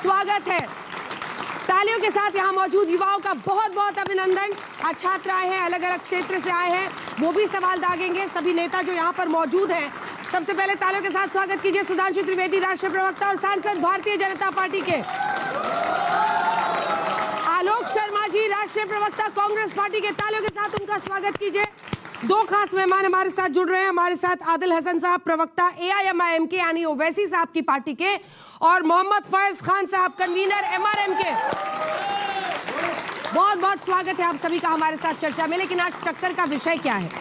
स्वागत है। तालियों के साथ यहाँ मौजूद युवाओं का बहुत बहुत अभिनंदन। आज छात्र आए हैं, अलग अलग क्षेत्र से आए हैं, वो भी सवाल दागेंगे। सभी नेता जो यहाँ पर मौजूद हैं, सबसे पहले तालियों के साथ स्वागत कीजिए सुधांशु त्रिवेदी, राष्ट्रीय प्रवक्ता और सांसद भारतीय जनता पार्टी के। आलोक शर्मा जी, राष्ट्रीय प्रवक्ता कांग्रेस पार्टी के, तालियों के साथ उनका स्वागत कीजिए। दो खास मेहमान हमारे साथ जुड़ रहे हैं। हमारे साथ आदिल हसन साहब, प्रवक्ता AIMIM के यानी ओवैसी साहब की पार्टी के, और मोहम्मद फैज खान साहब, कन्वीनर MRM के। बहुत बहुत स्वागत है आप सभी का हमारे साथ चर्चा में। लेकिन आज टक्कर का विषय क्या है?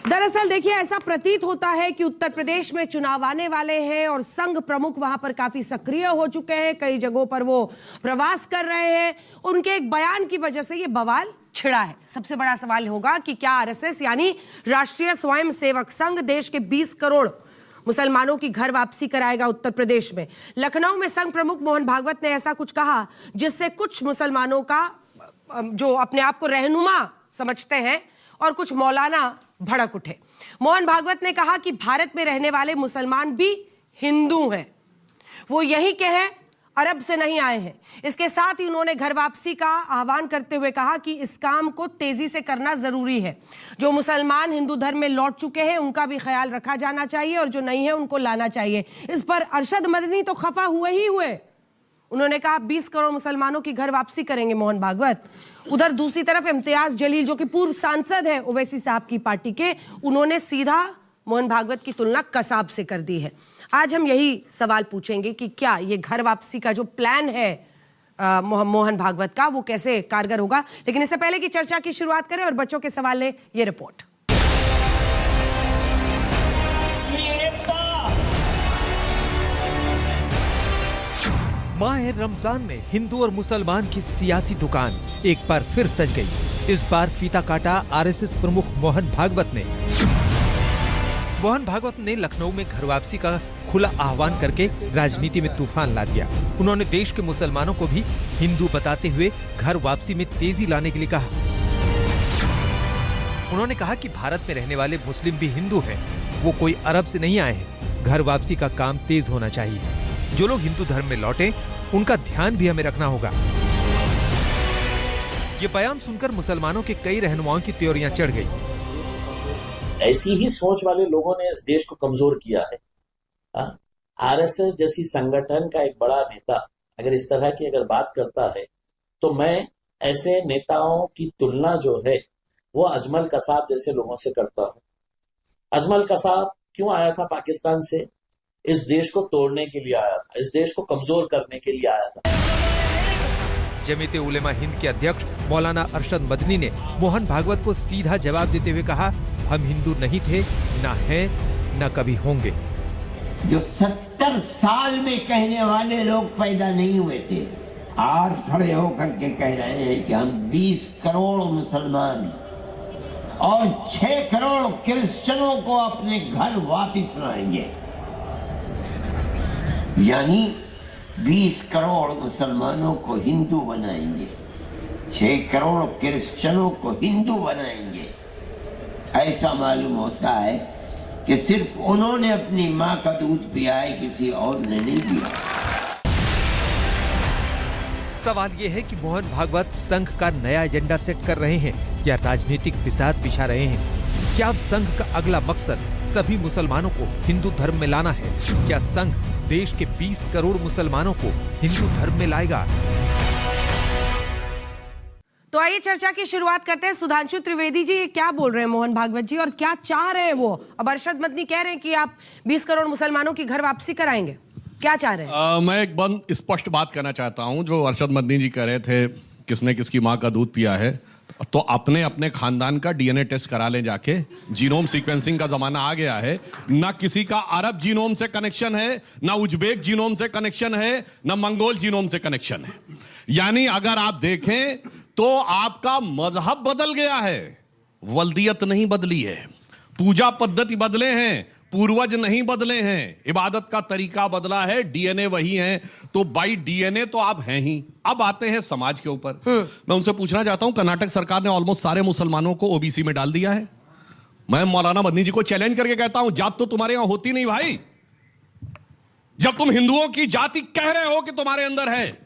दरअसल देखिए, ऐसा प्रतीत होता है कि उत्तर प्रदेश में चुनाव आने वाले हैं और संघ प्रमुख वहां पर काफी सक्रिय हो चुके हैं। कई जगहों पर वो प्रवास कर रहे हैं। उनके एक बयान की वजह से ये बवाल छिड़ा है। सबसे बड़ा सवाल होगा कि क्या RSS यानी राष्ट्रीय स्वयंसेवक संघ देश के 20 करोड़ मुसलमानों की घर वापसी कराएगा उत्तर प्रदेश में? लखनऊ में संघ प्रमुख मोहन भागवत ने ऐसा कुछ कहा जिससे कुछ मुसलमानों का जो अपने आप को रहनुमा समझते हैं और कुछ मौलाना भड़क उठे। मोहन भागवत ने कहा कि भारत में रहने वाले मुसलमान भी हिंदू हैं, वो यहीं के हैं, अरब से नहीं आए हैं। इसके साथ ही उन्होंने घर वापसी का आह्वान करते हुए कहा कि इस काम को तेजी से करना जरूरी है। जो मुसलमान हिंदू धर्म में लौट चुके हैं उनका भी ख्याल रखा जाना चाहिए और जो नहीं है उनको लाना चाहिए। इस पर अरशद मदनी तो खफा हुए ही हुए। उन्होंने कहा 20 करोड़ मुसलमानों की घर वापसी करेंगे मोहन भागवत। उधर दूसरी तरफ इम्तियाज जलील जो कि पूर्व सांसद है ओवैसी साहब की पार्टी के, उन्होंने सीधा मोहन भागवत की तुलना कसाब से कर दी है। आज हम यही सवाल पूछेंगे कि क्या ये घर वापसी का जो प्लान है मोहन भागवत का, वो कैसे कारगर होगा। लेकिन इससे पहले की चर्चा की शुरुआत करें और बच्चों के सवाल ले ये रिपोर्ट। माह रमजान में हिंदू और मुसलमान की सियासी दुकान एक बार फिर सज गई। इस बार फीता काटा RSS प्रमुख मोहन भागवत ने। मोहन भागवत ने लखनऊ में घर वापसी का खुला आह्वान करके राजनीति में तूफान ला दिया। उन्होंने देश के मुसलमानों को भी हिंदू बताते हुए घर वापसी में तेजी लाने के लिए कहा। उन्होंने कहा कि भारत में रहने वाले मुस्लिम भी हिंदू हैं, वो कोई अरब से नहीं आए हैं। घर वापसी का काम तेज होना चाहिए। जो लोग हिंदू धर्म में लौटे उनका ध्यान भी हमें रखना होगा। ये बयान सुनकर मुसलमानों के कई रहनुमाओं की त्योरियां चढ़ गई। ऐसी ही सोच वाले लोगों ने इस देश को कमजोर किया है। RSS जैसी संगठन का एक बड़ा नेता अगर इस तरह की बात करता है तो मैं ऐसे नेताओं की तुलना जो है वो अजमल कसाब जैसे लोगों से करता हूं। अजमल कसाब क्यों आया था पाकिस्तान से? इस देश को तोड़ने के लिए आया था, इस देश को कमजोर करने के लिए आया था। जमीयत उलेमा हिंद के अध्यक्ष मौलाना अरशद मदनी ने मोहन भागवत को सीधा जवाब देते हुए कहा, हम हिंदू नहीं थे, ना हैं, ना कभी होंगे। जो 70 साल में कहने वाले लोग पैदा नहीं हुए थे, आज खड़े होकर के कह रहे हैं कि हम 20 करोड़ मुसलमान और 6 करोड़ क्रिश्चियनों को अपने घर वापिस लाएंगे। यानी 20 करोड़ मुसलमानों को हिंदू बनाएंगे, 6 करोड़ क्रिश्चियनों को हिंदू बनाएंगे। ऐसा मालूम होता है कि सिर्फ उन्होंने अपनी माँ का दूध पिया है, किसी और ने नहीं पिया। सवाल ये है कि मोहन भागवत संघ का नया एजेंडा सेट कर रहे हैं या राजनीतिक बिसात बिछा रहे हैं? क्या अब संघ का अगला मकसद सभी मुसलमानों को हिंदू धर्म में लाना है? क्या संघ देश के 20 करोड़ मुसलमानों को हिंदू धर्म में लाएगा? तो आइए चर्चा की शुरुआत करते हैं। सुधांशु त्रिवेदी जी, क्या बोल रहे हैं मोहन भागवत जी और क्या चाह रहे हैं वो? अब अरशद मदनी कह रहे हैं कि आप 20 करोड़ मुसलमानों की घर वापसी कराएंगे, क्या चाह रहे हैं? मैं एक बार स्पष्ट बात करना चाहता हूं। जो अरशद मदनी जी कह रहे थे किसने किसकी माँ का दूध पिया है, तो अपने अपने खानदान का DNA टेस्ट करा लें जाके। जीनोम सीक्वेंसिंग का जमाना आ गया है। ना किसी का अरब जीनोम से कनेक्शन है, ना उज्बेक जीनोम से कनेक्शन है, ना मंगोल जीनोम से कनेक्शन है। यानी अगर आप देखें तो आपका मजहब बदल गया है, वल्दियत नहीं बदली है। पूजा पद्धति बदले हैं, पूर्वज नहीं बदले हैं। इबादत का तरीका बदला है, DNA वही है। तो बाई DNA तो आप हैं ही। अब आते हैं समाज के ऊपर। मैं उनसे पूछना चाहता हूं, कर्नाटक सरकार ने ऑलमोस्ट सारे मुसलमानों को OBC में डाल दिया है। मैं मौलाना मदनी जी को चैलेंज करके कहता हूं, जात तो तुम्हारे यहां होती नहीं भाई। जब तुम हिंदुओं की जाति कह रहे हो कि तुम्हारे अंदर है।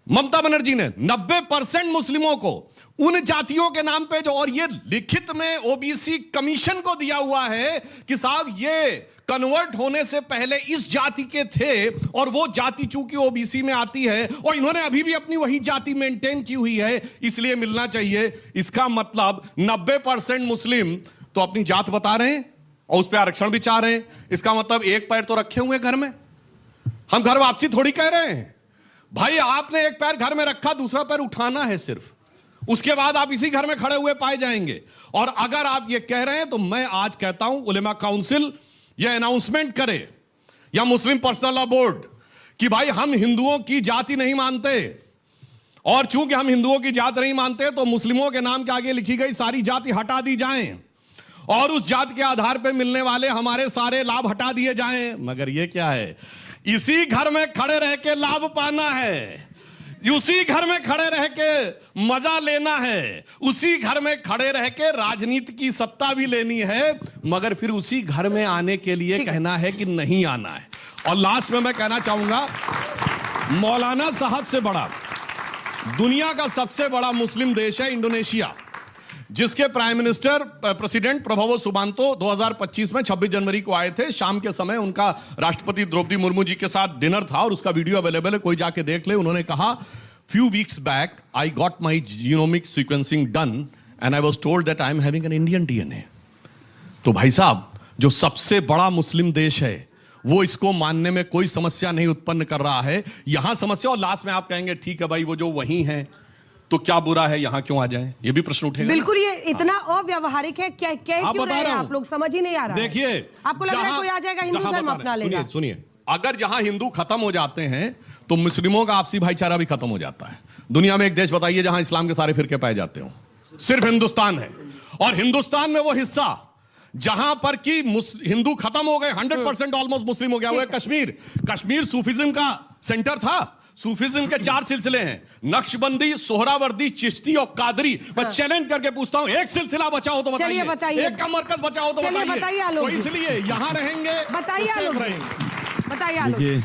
ममता बनर्जी ने 90% मुस्लिमों को उन जातियों के नाम पे जो, और ये लिखित में ओबीसी कमीशन को दिया हुआ है कि साहब ये कन्वर्ट होने से पहले इस जाति के थे और वो जाति चूंकि ओबीसी में आती है और इन्होंने अभी भी अपनी वही जाति मेंटेन की हुई है, इसलिए मिलना चाहिए। इसका मतलब 90% मुस्लिम तो अपनी जात बता रहे हैं और उस पर आरक्षण भी चाह रहे हैं। इसका मतलब एक पैर तो रखे हुए घर में। हम घर वापसी थोड़ी कह रहे हैं भाई, आपने एक पैर घर में रखा, दूसरा पैर उठाना है सिर्फ, उसके बाद आप इसी घर में खड़े हुए पाए जाएंगे। और अगर आप ये कह रहे हैं तो मैं आज कहता हूं उलेमा काउंसिल ये अनाउंसमेंट करे या मुस्लिम पर्सनल लॉ बोर्ड कि भाई हम हिंदुओं की जाति नहीं मानते, और चूंकि हम हिंदुओं की जात नहीं मानते तो मुस्लिमों के नाम के आगे लिखी गई सारी जाति हटा दी जाएं और उस जाति के आधार पर मिलने वाले हमारे सारे लाभ हटा दिए जाएं। मगर ये क्या है, इसी घर में खड़े रह के लाभ पाना है, उसी घर में खड़े रह के मजा लेना है, उसी घर में खड़े रह के राजनीति की सत्ता भी लेनी है, मगर फिर उसी घर में आने के लिए कहना है कि नहीं आना है। और लास्ट में मैं कहना चाहूंगा, मौलाना साहब से बड़ा दुनिया का सबसे बड़ा मुस्लिम देश है इंडोनेशिया, जिसके prime minister president Prabowo Subianto 2025 में 26 जनवरी को आए थे। शाम के समय उनका राष्ट्रपति द्रौपदी मुर्मू जी के साथ डिनर था और उसका वीडियो अवेलेबल है, कोई जाके देख ले। उन्होंने कहा, few weeks back I got my genomic sequencing done and I was told that I am having an Indian DNA. तो भाई साहब, जो सबसे बड़ा मुस्लिम देश है वो इसको मानने में कोई समस्या नहीं उत्पन्न कर रहा है, यहां समस्या। और लास्ट में आप कहेंगे ठीक है भाई, वो जो वही है तो क्या बुरा है, यहां क्यों आ जाए, ये भी प्रश्न उठेगा। बिल्कुल, ये इतना अव्यावहारिक है, क्या कह क्यों रहे हैं आप लोग, समझ ही नहीं आ रहा है। देखिए, आपको लग रहा है कोई आ जाएगा हिंदू धर्म अपना लेगा। सुनिए, अगर जहां हिंदू खत्म हो जाते हैं तो मुस्लिमों का आपसी भाईचारा भी खत्म हो जाता है। दुनिया में एक देश बताइए जहां इस्लाम के सारे फिरके पाए जाते हो, सिर्फ हिंदुस्तान है। और हिंदुस्तान में वो हिस्सा जहां पर कि हिंदू खत्म हो गए, 100% ऑलमोस्ट मुस्लिम हो गया, वो है कश्मीर। कश्मीर सूफिज्म का सेंटर था। सूफिज्म के 4 सिलसिले हैं, नक्शबंदी, सोहरावर्दी, चिश्ती और कादरी। मैं चैलेंज करके पूछता हूं, एक सिलसिला बचा हो तो बताइए, बताइए, एक का मरकज बचा हो तो बताइए। तो इसलिए यहां रहेंगे, बताइए। देखिए,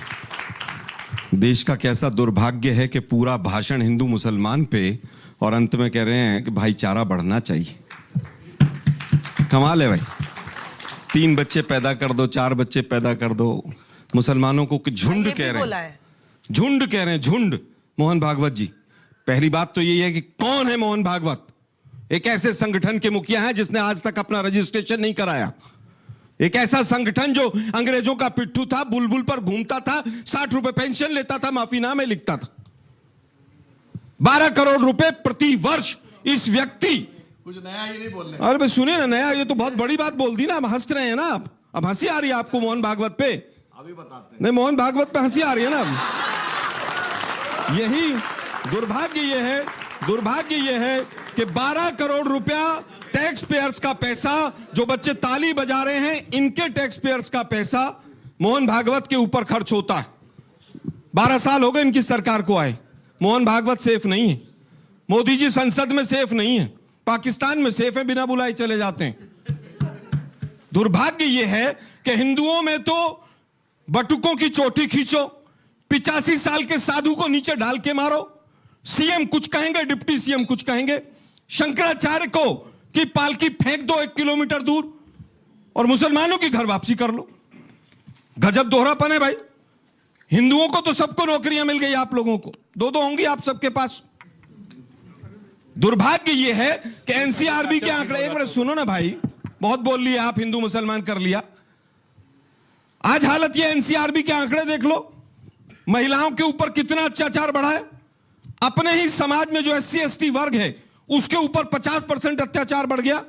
देश का कैसा दुर्भाग्य है कि पूरा भाषण हिंदू मुसलमान पे और अंत में कह रहे हैं कि भाईचारा बढ़ना चाहिए। कमाल है भाई, 3 बच्चे पैदा कर दो, 4 बच्चे पैदा कर दो, मुसलमानों को झुंड कह रहे हैं, झुंड कह रहे हैं, झुंड। मोहन भागवत जी, पहली बात तो यही है कि कौन है मोहन भागवत? एक ऐसे संगठन के मुखिया हैं जिसने आज तक अपना रजिस्ट्रेशन नहीं कराया। एक ऐसा संगठन जो अंग्रेजों का पिट्ठू था, बुलबुल पर घूमता था, 60 रुपए पेंशन लेता था, माफीनामे लिखता था। 12 करोड़ रुपए प्रति वर्ष इस व्यक्ति, कुछ नया ये नहीं बोल रहे। अरे भाई सुनिए ना, नया ये तो बहुत बड़ी बात बोल दी ना, अब हंस रहे हैं ना आप। अब हंसी आ रही है आपको मोहन भागवत पे? अभी बताते हैं। नहीं, मोहन भागवत पे हंसी आ रही है ना अब। यही दुर्भाग्य ये है कि 12 करोड़ रुपया टैक्स पेयर्स का पैसा, जो बच्चे ताली बजा रहे हैं इनके टैक्स पेयर्स का पैसा मोहन भागवत के ऊपर खर्च होता है। 12 साल हो गए इनकी सरकार को आए, मोहन भागवत सेफ नहीं है। मोदी जी संसद में सेफ नहीं है, पाकिस्तान में सेफ है, बिना बुलाए चले जाते हैं। दुर्भाग्य यह है कि हिंदुओं में तो बटुकों की चोटी खींचो, 85 साल के साधु को नीचे डाल के मारो, सीएम कुछ कहेंगे, डिप्टी सीएम कुछ कहेंगे, शंकराचार्य को की पालकी फेंक दो 1 किलोमीटर दूर और मुसलमानों की घर वापसी कर लो। गजब दोहरापन है भाई। हिंदुओं को तो सबको नौकरियां मिल गई, आप लोगों को 2-2 होंगी आप सबके पास। दुर्भाग्य यह है कि एनसीआरबी के आंकड़े, एक बार सुनो ना भाई, बहुत बोल लिया आप, हिंदू मुसलमान कर लिया। आज हालत यह, एनसीआरबी के आंकड़े देख लो, महिलाओं के ऊपर कितना अत्याचार बढ़ा है। अपने ही समाज में जो SC ST वर्ग है उसके ऊपर 50% अत्याचार बढ़ गया।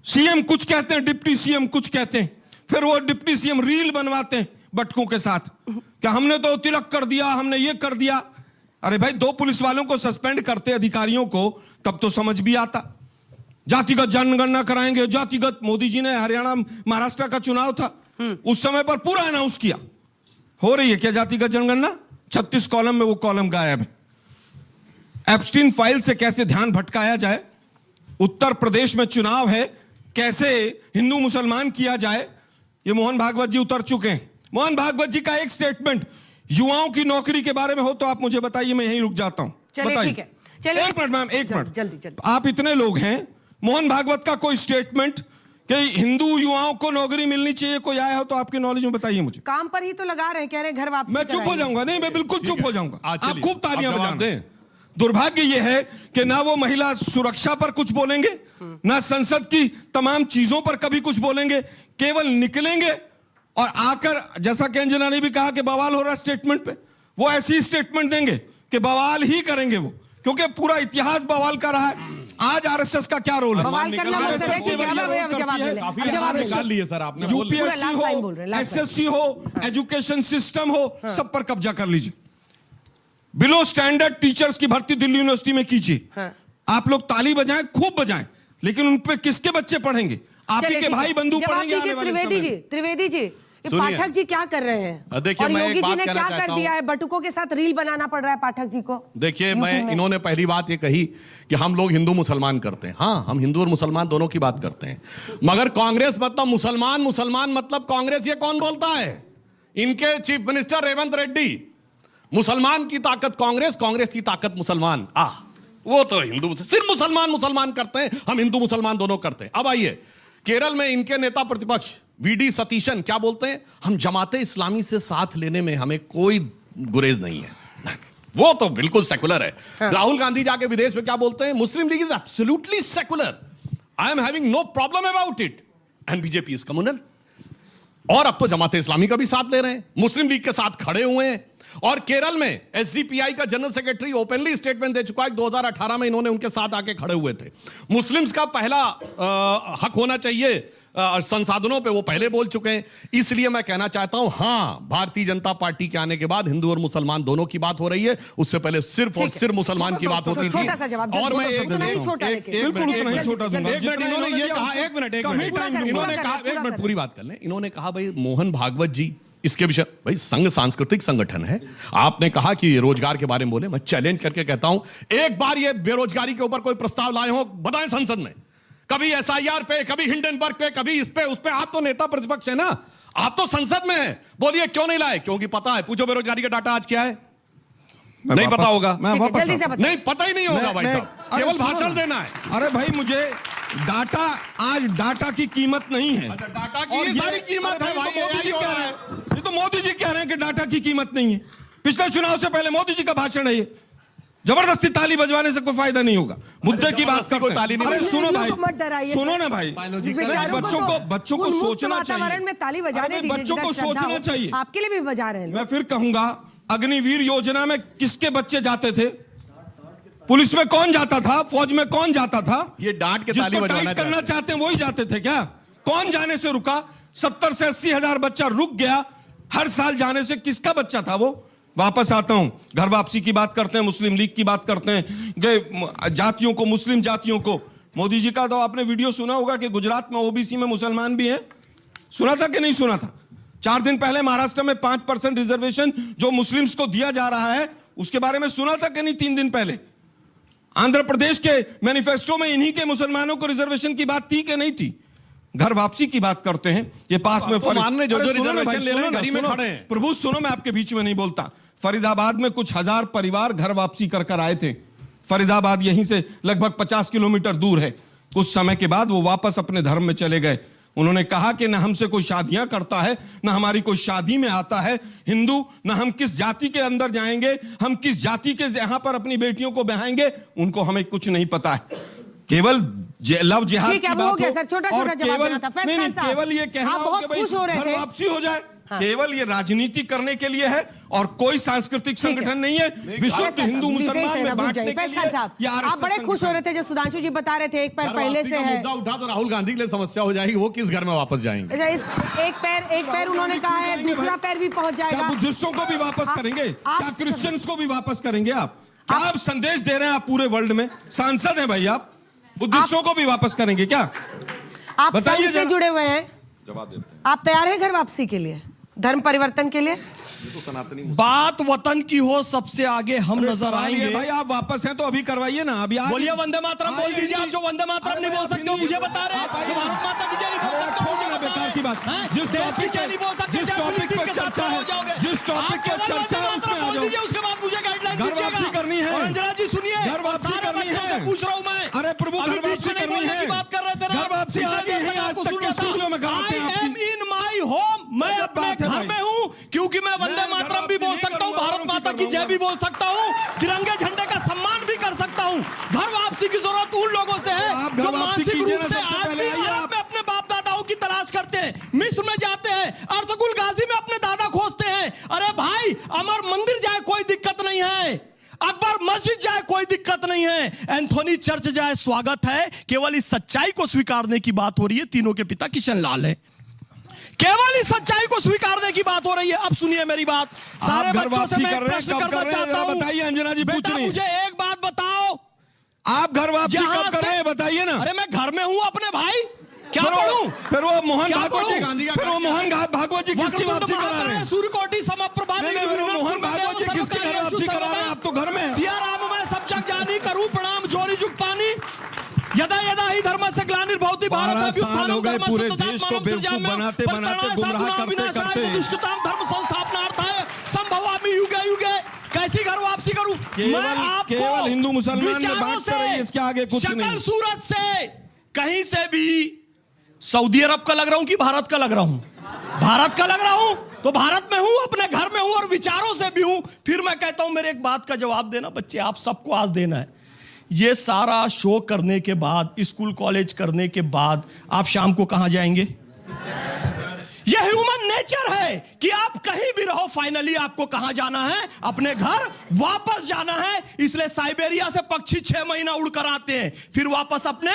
सीएम कुछ कहते हैं, डिप्टी सीएम कुछ कहते हैं, फिर वो डिप्टी सीएम रील बनवाते हैं बटकों के साथ, क्या हमने तो तिलक कर दिया, हमने ये कर दिया। अरे भाई, 2 पुलिस वालों को सस्पेंड करते अधिकारियों को, तब तो समझ भी आता। जातिगत जनगणना कराएंगे, जातिगत, मोदी जी ने हरियाणा महाराष्ट्र का चुनाव था उस समय पर पूरा अनाउंस किया। हो रही है क्या जातिगत जनगणना? 36 कॉलम में वो कॉलम गायब है। एप्स्टीन फाइल से कैसे ध्यान भटकाया जाए, उत्तर प्रदेश में चुनाव है, कैसे हिंदू मुसलमान किया जाए, ये मोहन भागवत जी उतर चुके हैं। मोहन भागवत जी का एक स्टेटमेंट युवाओं की नौकरी के बारे में हो तो आप मुझे बताइए, मैं यहीं रुक जाता हूं। चलिए ठीक है, चलिए एक मिनट मैम, एक मिनट जल्दी। आप इतने लोग हैं, मोहन भागवत का कोई स्टेटमेंट कि हिंदू युवाओं को नौकरी मिलनी चाहिए कोई आया हो तो आपके नॉलेज में बताइए मुझे। काम पर ही तो लगा रहे, कह रहे घर वापसी मैं चुप हो जाऊंगा, नहीं मैं बिल्कुल चुप हो जाऊंगा, आप खूब तालियां जवाब बजाना। दें। दुर्भाग्य यह है कि ना वो महिला सुरक्षा पर कुछ बोलेंगे, ना संसद की तमाम चीजों पर कभी कुछ बोलेंगे, केवल निकलेंगे और आकर, जैसा कि अंजना ने भी कहा कि बवाल हो रहा स्टेटमेंट पे, वो ऐसी स्टेटमेंट देंगे कि बवाल ही करेंगे वो, क्योंकि पूरा इतिहास बवाल का रहा है। आज आरएसएस का क्या रोल है? बवाल करना RSS मतलब है कि केवल ये रोल जवाब करती है, अब जवाब निकाल लिए सर आपने। यूपीएससी हो, एसएससी हो, एजुकेशन सिस्टम हो, सब पर कब्जा कर लीजिए। बिलो स्टैंडर्ड टीचर्स की भर्ती दिल्ली यूनिवर्सिटी में कीजिए। आप लोग ताली बजाएं, खूब बजाएं, लेकिन उन पे किसके बच्चे पढ़ेंगे? आप ही के भाई बंधु पढ़ेंगे आने वाले समय में। त्रिवेदी जी, पाठक जी क्या कर रहे हैं? देखिए, और मैं योगी एक जी बात ने कहना क्या चाहता कर दिया है? बटुकों के साथ रील बनाना पड़ रहा है पाठक जी को। देखिए, इन्होंने पहली बात ये कही कि हम लोग हिंदू मुसलमान करते हैं। हाँ, हम हिंदू और मुसलमान दोनों की बात करते हैं, मगर कांग्रेस मतलब मुसलमान, मुसलमान मतलब कांग्रेस, ये कौन बोलता है? इनके चीफ मिनिस्टर रेवंत रेड्डी। मुसलमान की ताकत कांग्रेस, कांग्रेस की ताकत मुसलमान। वो तो हिंदू सिर्फ मुसलमान मुसलमान करते हैं, हम हिंदू मुसलमान दोनों करते हैं। अब आइए, केरल में इनके नेता प्रतिपक्ष वीडी सतीशन क्या बोलते हैं? हम जमाते इस्लामी से साथ लेने में हमें कोई गुरेज नहीं है, वो तो बिल्कुल सेकुलर है। राहुल गांधी जाके विदेश में क्या बोलते हैं? Muslim League is absolutely secular, I am having no problem about it, and BJP is communal. और अब तो जमाते इस्लामी का भी साथ ले रहे हैं, मुस्लिम लीग के साथ खड़े हुए हैं। और केरल में एसडीपीआई का जनरल सेक्रेटरी ओपनली स्टेटमेंट दे चुका है, 2018 में इन्होंने उनके साथ आके खड़े हुए थे। मुस्लिम्स का पहला हक होना चाहिए संसाधनों पे, वो पहले बोल चुके हैं। इसलिए मैं कहना चाहता हूं, हां, भारतीय जनता पार्टी के आने के बाद हिंदू और मुसलमान दोनों की बात हो रही है, उससे पहले सिर्फ और सिर्फ मुसलमान की बात होती थी। छोटा सा जवाब, और मैं एक मिनट पूरी बात कर लें। इन्होंने कहा भाई मोहन भागवत जी इसके विषय, भाई संघ सांस्कृतिक संगठन है, आपने कहा कि रोजगार के बारे में बोले, मैं चैलेंज करके कहता हूं, एक बार ये बेरोजगारी के ऊपर कोई प्रस्ताव लाए हो, बताएं संसद में। कभी एसआईआर पे, कभी हिंडनबर्ग पे, कभी इस पे उस पे। आप तो नेता प्रतिपक्ष है ना, आप तो संसद में हैं, बोलिए क्यों नहीं लाए? क्योंकि पता है, पूछो बेरोजगारी का डाटा आज क्या है, नहीं पता होगा। जल्दी से नहीं पता ही नहीं होगा भाई साहब, केवल भाषण देना है। अरे भाई, मुझे डाटा, आज डाटा की कीमत नहीं है। डाटा की सारी कीमत है भाई, मोदी जी कह रहे हैं, ये तो मोदी जी कह रहे हैं कि डाटा की कीमत नहीं है। पिछले चुनाव से पहले मोदी जी का भाषण है ये। जबरदस्ती ताली बजवाने से कोई फायदा नहीं होगा। मुद्दे की बात करते हैं। अरे सुनो भाई, सुनो ना भाई, बच्चों को सोचना चाहिए, वातावरण में ताली बजाने दीजिए, बच्चों को सोचना चाहिए। आपके लिए भी बजा रहे हैं। मैं फिर कहूंगा, अग्निवीर योजना में किसके बच्चे जाते थे? पुलिस में कौन जाता था? फौज में कौन जाता था? ये डांट के ताली जिसको बजाना टाइट करना चाहते हैं वही जाते थे क्या? कौन जाने से रुका? 70 से 80 हजार बच्चा रुक गया हर साल जाने से। किसका बच्चा था वो? वापस आता हूं, घर वापसी की बात करते हैं, मुस्लिम लीग की बात करते हैं, जातियों को, मुस्लिम जातियों को। मोदी जी का तो आपने वीडियो सुना होगा कि गुजरात में ओबीसी में मुसलमान भी हैं। सुना था कि नहीं सुना था? 4 दिन पहले महाराष्ट्र में 5% रिजर्वेशन जो मुस्लिम्स को दिया जा रहा है, उसके बारे में सुना था कि नहीं? 3 दिन पहले आंध्र प्रदेश के मैनिफेस्टो में इन्हीं के मुसलमानों को रिजर्वेशन की बात थी कि नहीं थी? घर वापसी की बात करते हैं, ये पास में प्रभु सुनो, मैं आपके बीच में नहीं बोलता। फरीदाबाद में कुछ हजार परिवार घर वापसी कर आए थे। फरीदाबाद यहीं से लगभग 50 किलोमीटर दूर है। कुछ समय के बाद वो वापस अपने धर्म में चले गए। उन्होंने कहा कि ना हमसे कोई शादियां करता है, ना हमारी कोई शादी में आता है हिंदू, ना हम किस जाति के अंदर जाएंगे, हम किस जाति के यहां पर अपनी बेटियों को बहाएंगे, उनको हमें कुछ नहीं पता है। केवल लव जिहाद की बात हो, और केवल ये कहना हो कि भाई घर वापसी हो जाए, केवल ये राजनीति करने के लिए है और कोई सांस्कृतिक संगठन नहीं है। विशुद्ध हिंदू मुसलमान में बांटने के लिए। आप बड़े खुश हो रहे थे जो सुधांशु जी बता रहे थे, एक पैर पहले से है। मुद्दा उठा तो राहुल गांधी के लिए समस्या हो जाएगी, वो किस घर में वापस जाएंगे? एक पैर उन्होंने कहा है, दूसरा पैर भी पहुंच जाएगा। बुद्धिस्टों को भी वापस करेंगे क्या? क्रिश्चियंस को भी वापस करेंगे आप? क्या आप संदेश दे रहे हैं? आप पूरे वर्ल्ड में सांसद हैं भाई, आप बुद्धिस्टों को भी वापस करेंगे क्या? आप संघ से जुड़े हुए हैं, जवाब देते हैं। आप तैयार हैं घर वापसी के लिए, धर्म परिवर्तन के लिए? तो सनातनी बात वतन की हो, सबसे आगे हम नजर आएंगे। भाई आप वापस हैं तो अभी करवाइए ना, अभी बोलिए वंदे मातरम बोल दीजिए। आप जो वंदे मातरम नहीं बोल सकते हो मुझे बता रहे हैं, भारत माता की जय नहीं बोल सकते हो मुझे बता रहे हैं। बात, हैं? जिस देश टॉपिक की क्या नहीं बोल सकते, जिस जय टॉपिक पुलिस पर के साथ चर्चा खड़े है, हो जाओगे। जिस टॉपिक आप पर केवल चर्चा है वंदे उसमें आ मातरम बोल जाओ। दीजिए, उसके बाद मुझे गाइडलाइन घर दीजिएगा। वापसी करनी है। और अंजना जी सुनिए, घर वापसी सारे करनी बच्चों से है। पूछ रहा हूं मैं। अरे प्रभु, अभी घर बीच वापसी में नहीं करनी बोलने है। की बात कर रहे थे ना। घर वापसी इतने आज देर ही तक आज आपको तक सुन के रहा था। स्टूडियो में कराते हैं I आपकी। am in my home, मैं गलत अपने बात है घर भाई। में हूँ, क्योंकि मैं वंदे मैं घर मातरम भी वापसी बोल नहीं सकता हूँ, करूंगा, भारत औरों की माता की जय करवाऊंगा। भी बोल सकता हूँ, तिरंगे झंडे का सम्मान भी कर सकता हूँ। घर वापसी की जरूरत उन लोगों से है आप घर जो वापसी मानसिक कीजिए रूप ना, से सबसे आज पहले भी आइए भारत आप। में अपने बाप दादाओं की तलाश करते हैं, मिस्र में जाते हैं, अर्तुगरुल गाजी में अपने दादा खोजते हैं। अरे भाई, अमर मंदिर जाए कोई दिक्कत नहीं है, अकबर मस्जिद जाए कोई दिक्कत नहीं है, एंथोनी चर्च जाए स्वागत है। केवल इस सच्चाई को स्वीकारने की बात हो रही है। तीनों के पिता किशन लाल है, केवल इस सच्चाई को स्वीकारने की बात हो रही है। अब सुनिए मेरी बात, सारे घर बच्चों से वापसी मैं कर एक रहे हैं, प्रश्न कब करना कर रहे हैं, चाहता जरा हूं। बताइए, अंजना जी पूछ बेटा, रही हैं। मुझे एक बात बताओ, आप घर वापसी जहां कब कर से- रहे हैं बताइए ना। अरे मैं घर में हूं अपने भाई, क्या फिर वो- पढ़ूं? फिर वो मोहन क्या भागवत जी, पढ़ूं? फिर वो मोहन भागवत जी किसकी वापसी करा रहे हैं? सूर्यकोटि समप्रभा नहीं, नहीं, वो मोहन भागवत जी किसकी घर वापसी करा रहे हैं? आप तो घर में हैं। सिया राम मैं सब जग जानी, करूं प्रणाम जोरी जुग पानी, यदा यदा ही धर्मस्य ग्लानिर्भवति भारत 12 साल अभ्युत्थानं हो गए धर्मस्य पूरे तदात्मानं देश को बेवकूफ सृजाम्यहं, बनाते बनाते परित्राणाय गुमराह साधूनां करते विनाशाय करते दुष्कृतां धर्म संस्थापनार्थाय संभवामि युगे युगे। कैसी घर वापसी करूं? केवल- मैं आपको केवल हिंदू मुसलमान में विचारों बांटते से, रहिए, इसके आगे कुछ शक्ल नहीं। सूरत से कहीं से भी सऊदी अरब का लग रहा हूं कि भारत का लग रहा हूं? भारत का लग रहा हूं, तो भारत में हूं, अपने घर में हूं और विचारों से भी हूं। फिर मैं कहता हूं, मेरे एक बात का जवाब देना बच्चे, आप सबको आज देना है। ये सारा शो करने के बाद, स्कूल कॉलेज करने के बाद आप शाम को कहां जाएंगे? यह ह्यूमन नेचर है कि आप कहीं भी रहो, फाइनली आपको कहां जाना है? अपने घर वापस जाना है। इसलिए साइबेरिया से पक्षी 6 महीना उड़कर आते हैं, फिर वापस अपने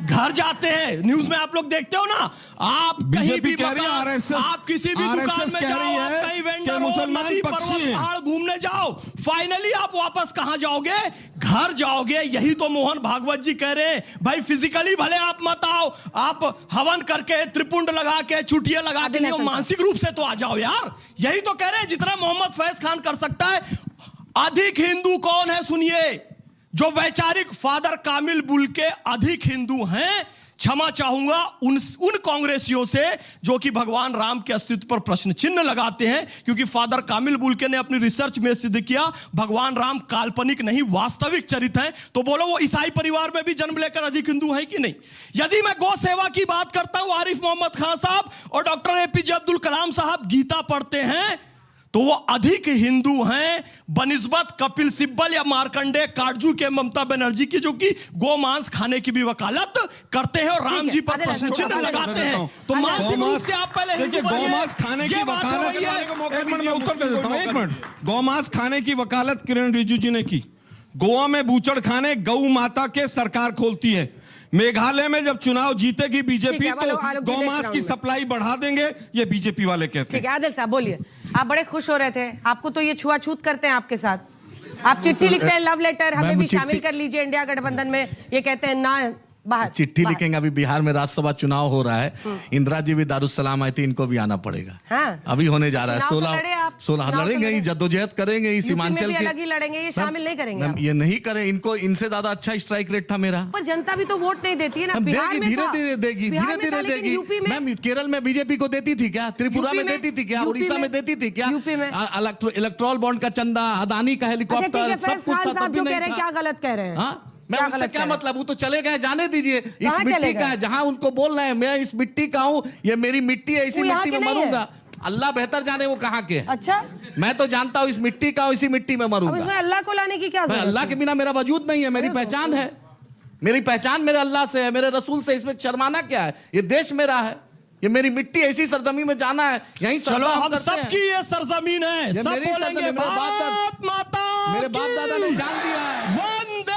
घर जाते हैं। न्यूज में आप लोग देखते हो ना, आप कहीं भी कह रही है, RSS आप किसी भी दुकान में कह जाओ, रही आप है कहीं कि वेंडर हो, मुसलमान नदी पक्षी पर्वत हैं। पहाड़ घूमने जाओ, फाइनली आप वापस कहां जाओगे? घर जाओगे। यही तो मोहन भागवत जी कह रहे हैं, भाई फिजिकली भले आप मत आओ, आप हवन करके, त्रिपुंड लगा के, चुटिया लगा के, नहीं, मानसिक रूप से तो आ जाओ यार। यही तो कह रहे हैं, जितना मोहम्मद फैज खान कर सकता है। अधिक हिंदू कौन है सुनिए? जो वैचारिक फादर कामिल बुल के अधिक हिंदू हैं। क्षमा चाहूंगा उन कांग्रेसियों से जो कि भगवान राम के अस्तित्व पर प्रश्न चिन्ह लगाते हैं, क्योंकि फादर कामिल बुल्के ने अपनी रिसर्च में सिद्ध किया भगवान राम काल्पनिक नहीं वास्तविक चरित्र हैं। तो बोलो, वो ईसाई परिवार में भी जन्म लेकर अधिक हिंदू हैं कि नहीं? यदि मैं गौ सेवा की बात करता हूं, आरिफ मोहम्मद खान साहब और डॉक्टर एपीजे अब्दुल कलाम साहब गीता पढ़ते हैं, तो वो अधिक हिंदू हैं बनिस्बत कपिल सिब्बल या मार्कंडे काटजू के ममता बनर्जी की, जो कि गोमांस खाने की भी वकालत करते हैं और राम जी पर प्रश्न चिन्ह लगाते हैं। तो मानसिक रूप से आप पहले देखिए, हिंदू बनिए। गौमांस खाने की ये बात हो वकालत, रही है। एक मिनट में उत्तर दे देता हूं, एक मिनट। गौमांस खाने की वकालत किरण रिजिजू जी ने की। गोवा में बूचड़ खाने गौ माता के सरकार खोलती है। मेघालय में जब चुनाव जीतेगी बीजेपी तो गौमांस की सप्लाई बढ़ा देंगे, ये बीजेपी वाले कहते हैं। ठीक है, आदिल साहब बोलिए। आप बड़े खुश हो रहे थे, आपको तो ये छुआछूत करते हैं आपके साथ, आप चिट्ठी लिखते हैं, लव लेटर, हमें भी शामिल कर लीजिए इंडिया गठबंधन में, ये कहते हैं ना बाहर चिट्ठी लिखेंगे। अभी बिहार में राज्यसभा चुनाव हो रहा है, इंदिरा जी भी दारुसलाम आई थी, इनको भी आना पड़ेगा। हाँ। अभी होने जा रहा है। चुनाव तो लड़े आप। 16 चुनाव तो लड़ेंगे, लड़े। जद्दोजहद करेंगे इस यूपी में सीमांचल भी के। अलग ही लड़ेंगे, ये शामिल नहीं करेंगे आप। ये नहीं करें, इनको इनसे ज्यादा अच्छा स्ट्राइक रेट था मेरा। पर जनता भी तो वोट नहीं देती है ना। बिहार देगी, में धीरे था। धीरे देगी, बिहार धीरे में था, धीरे लेकिन देगी। यूपी में मैम केरल में बीजेपी को देती थी क्या? त्रिपुरा यूपी में में? देती थी क्या? यूपी उड़ीसा में? में देती थी क्या? यूपी में? इलेक्ट्रॉल बॉन्ड का चंदा, अदानी का अच्छा ठीक है, हेलीकॉप्टर, सब फैज कुछ खान था, साहब तब भी जो नहीं कह रहे हैं, था। क्या गलत कह रहे हैं? हाँ? मैं क्या उनसे गलत क्या कह रहे हैं? मतलब, वो तो चले गए, जाने दीजिए। इस कहाँ चले मिट्टी का गए? है, जहां उनको बोल रहे हैं मैं इस मिट्टी का हूं, ये मेरी मिट्टी है, इसी वो यहाँ मिट्टी में के नहीं है। मरूंगा। अल्लाह बेहतर जाने वो कहाँ के हैं। अच्छा, मैं तो जानता हूं इस मिट्टी का हूं, इसी मिट्टी में अब मरूंगा। इसमें अल्लाह को लाने की क्या मैं जरूरत अल्लाह है? के बिना मेरा वजूद नहीं है, मेरी पहचान है, मेरी पहचान मेरे अल्लाह से है, मेरे रसूल से। इसमें शर्माना क्या है? ये देश मेरा है, ये मेरी मिट्टी है, इसी सरजमीन में जाना है, यहीं चलो, सजदा हम करते हैं। सबकी ये सरजमीन है, ये सब मेरी बोलेंगे सरजमीन, मेरे भारत माता मेरे बाप की दादा ने जान दिया है, वंदे।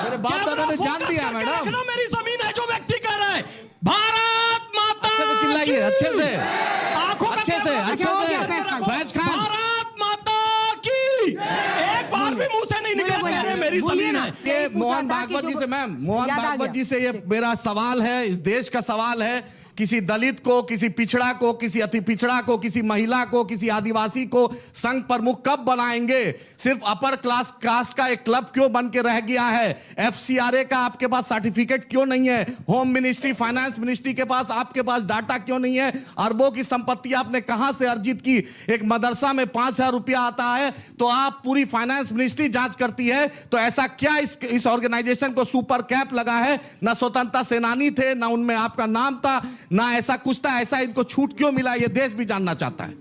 मेरे बाप दादा ने जान दिया है मैडम। रखना, मेरी जमीन है जो व्यक्ति कह रहा है भारत माता अच्छे से चिल्लाइए, अच्छे से, आंखों का अच्छे से, कैमरा अच्छे हो से। गया, फैज खान। फैज खान, भारत माता की एक बार भी मुंह से नहीं निकला, कह रहे हैं मेरी बोलिए जमीन ना। है। ये पूछा मोहन था कि भागवत जो- जी से, मैम मोहन याद आ भागवत गया। जी से ये ठीक। मेरा सवाल है, इस देश का सवाल है किसी दलित को, किसी पिछड़ा को, किसी अति पिछड़ा को, किसी महिला को, किसी आदिवासी को संघ प्रमुख कब बनाएंगे? सिर्फ अपर क्लास कास्ट का एक क्लब क्यों बन के रह गया है? FCRA का आपके पास सर्टिफिकेट क्यों नहीं है? होम मिनिस्ट्री, फाइनेंस मिनिस्ट्री के पास आपके पास डाटा क्यों नहीं है? अरबों की संपत्ति आपने कहां से अर्जित की? एक मदरसा में 5,000 रुपया आता है तो आप पूरी फाइनेंस मिनिस्ट्री जांच करती है। तो ऐसा क्या इस ऑर्गेनाइजेशन को सुपर कैप लगा है? ना स्वतंत्रता सेनानी थे, ना उनमें आपका नाम था, ना ऐसा कुछ था। ऐसा इनको छूट क्यों मिला? ये देश भी जानना चाहता है।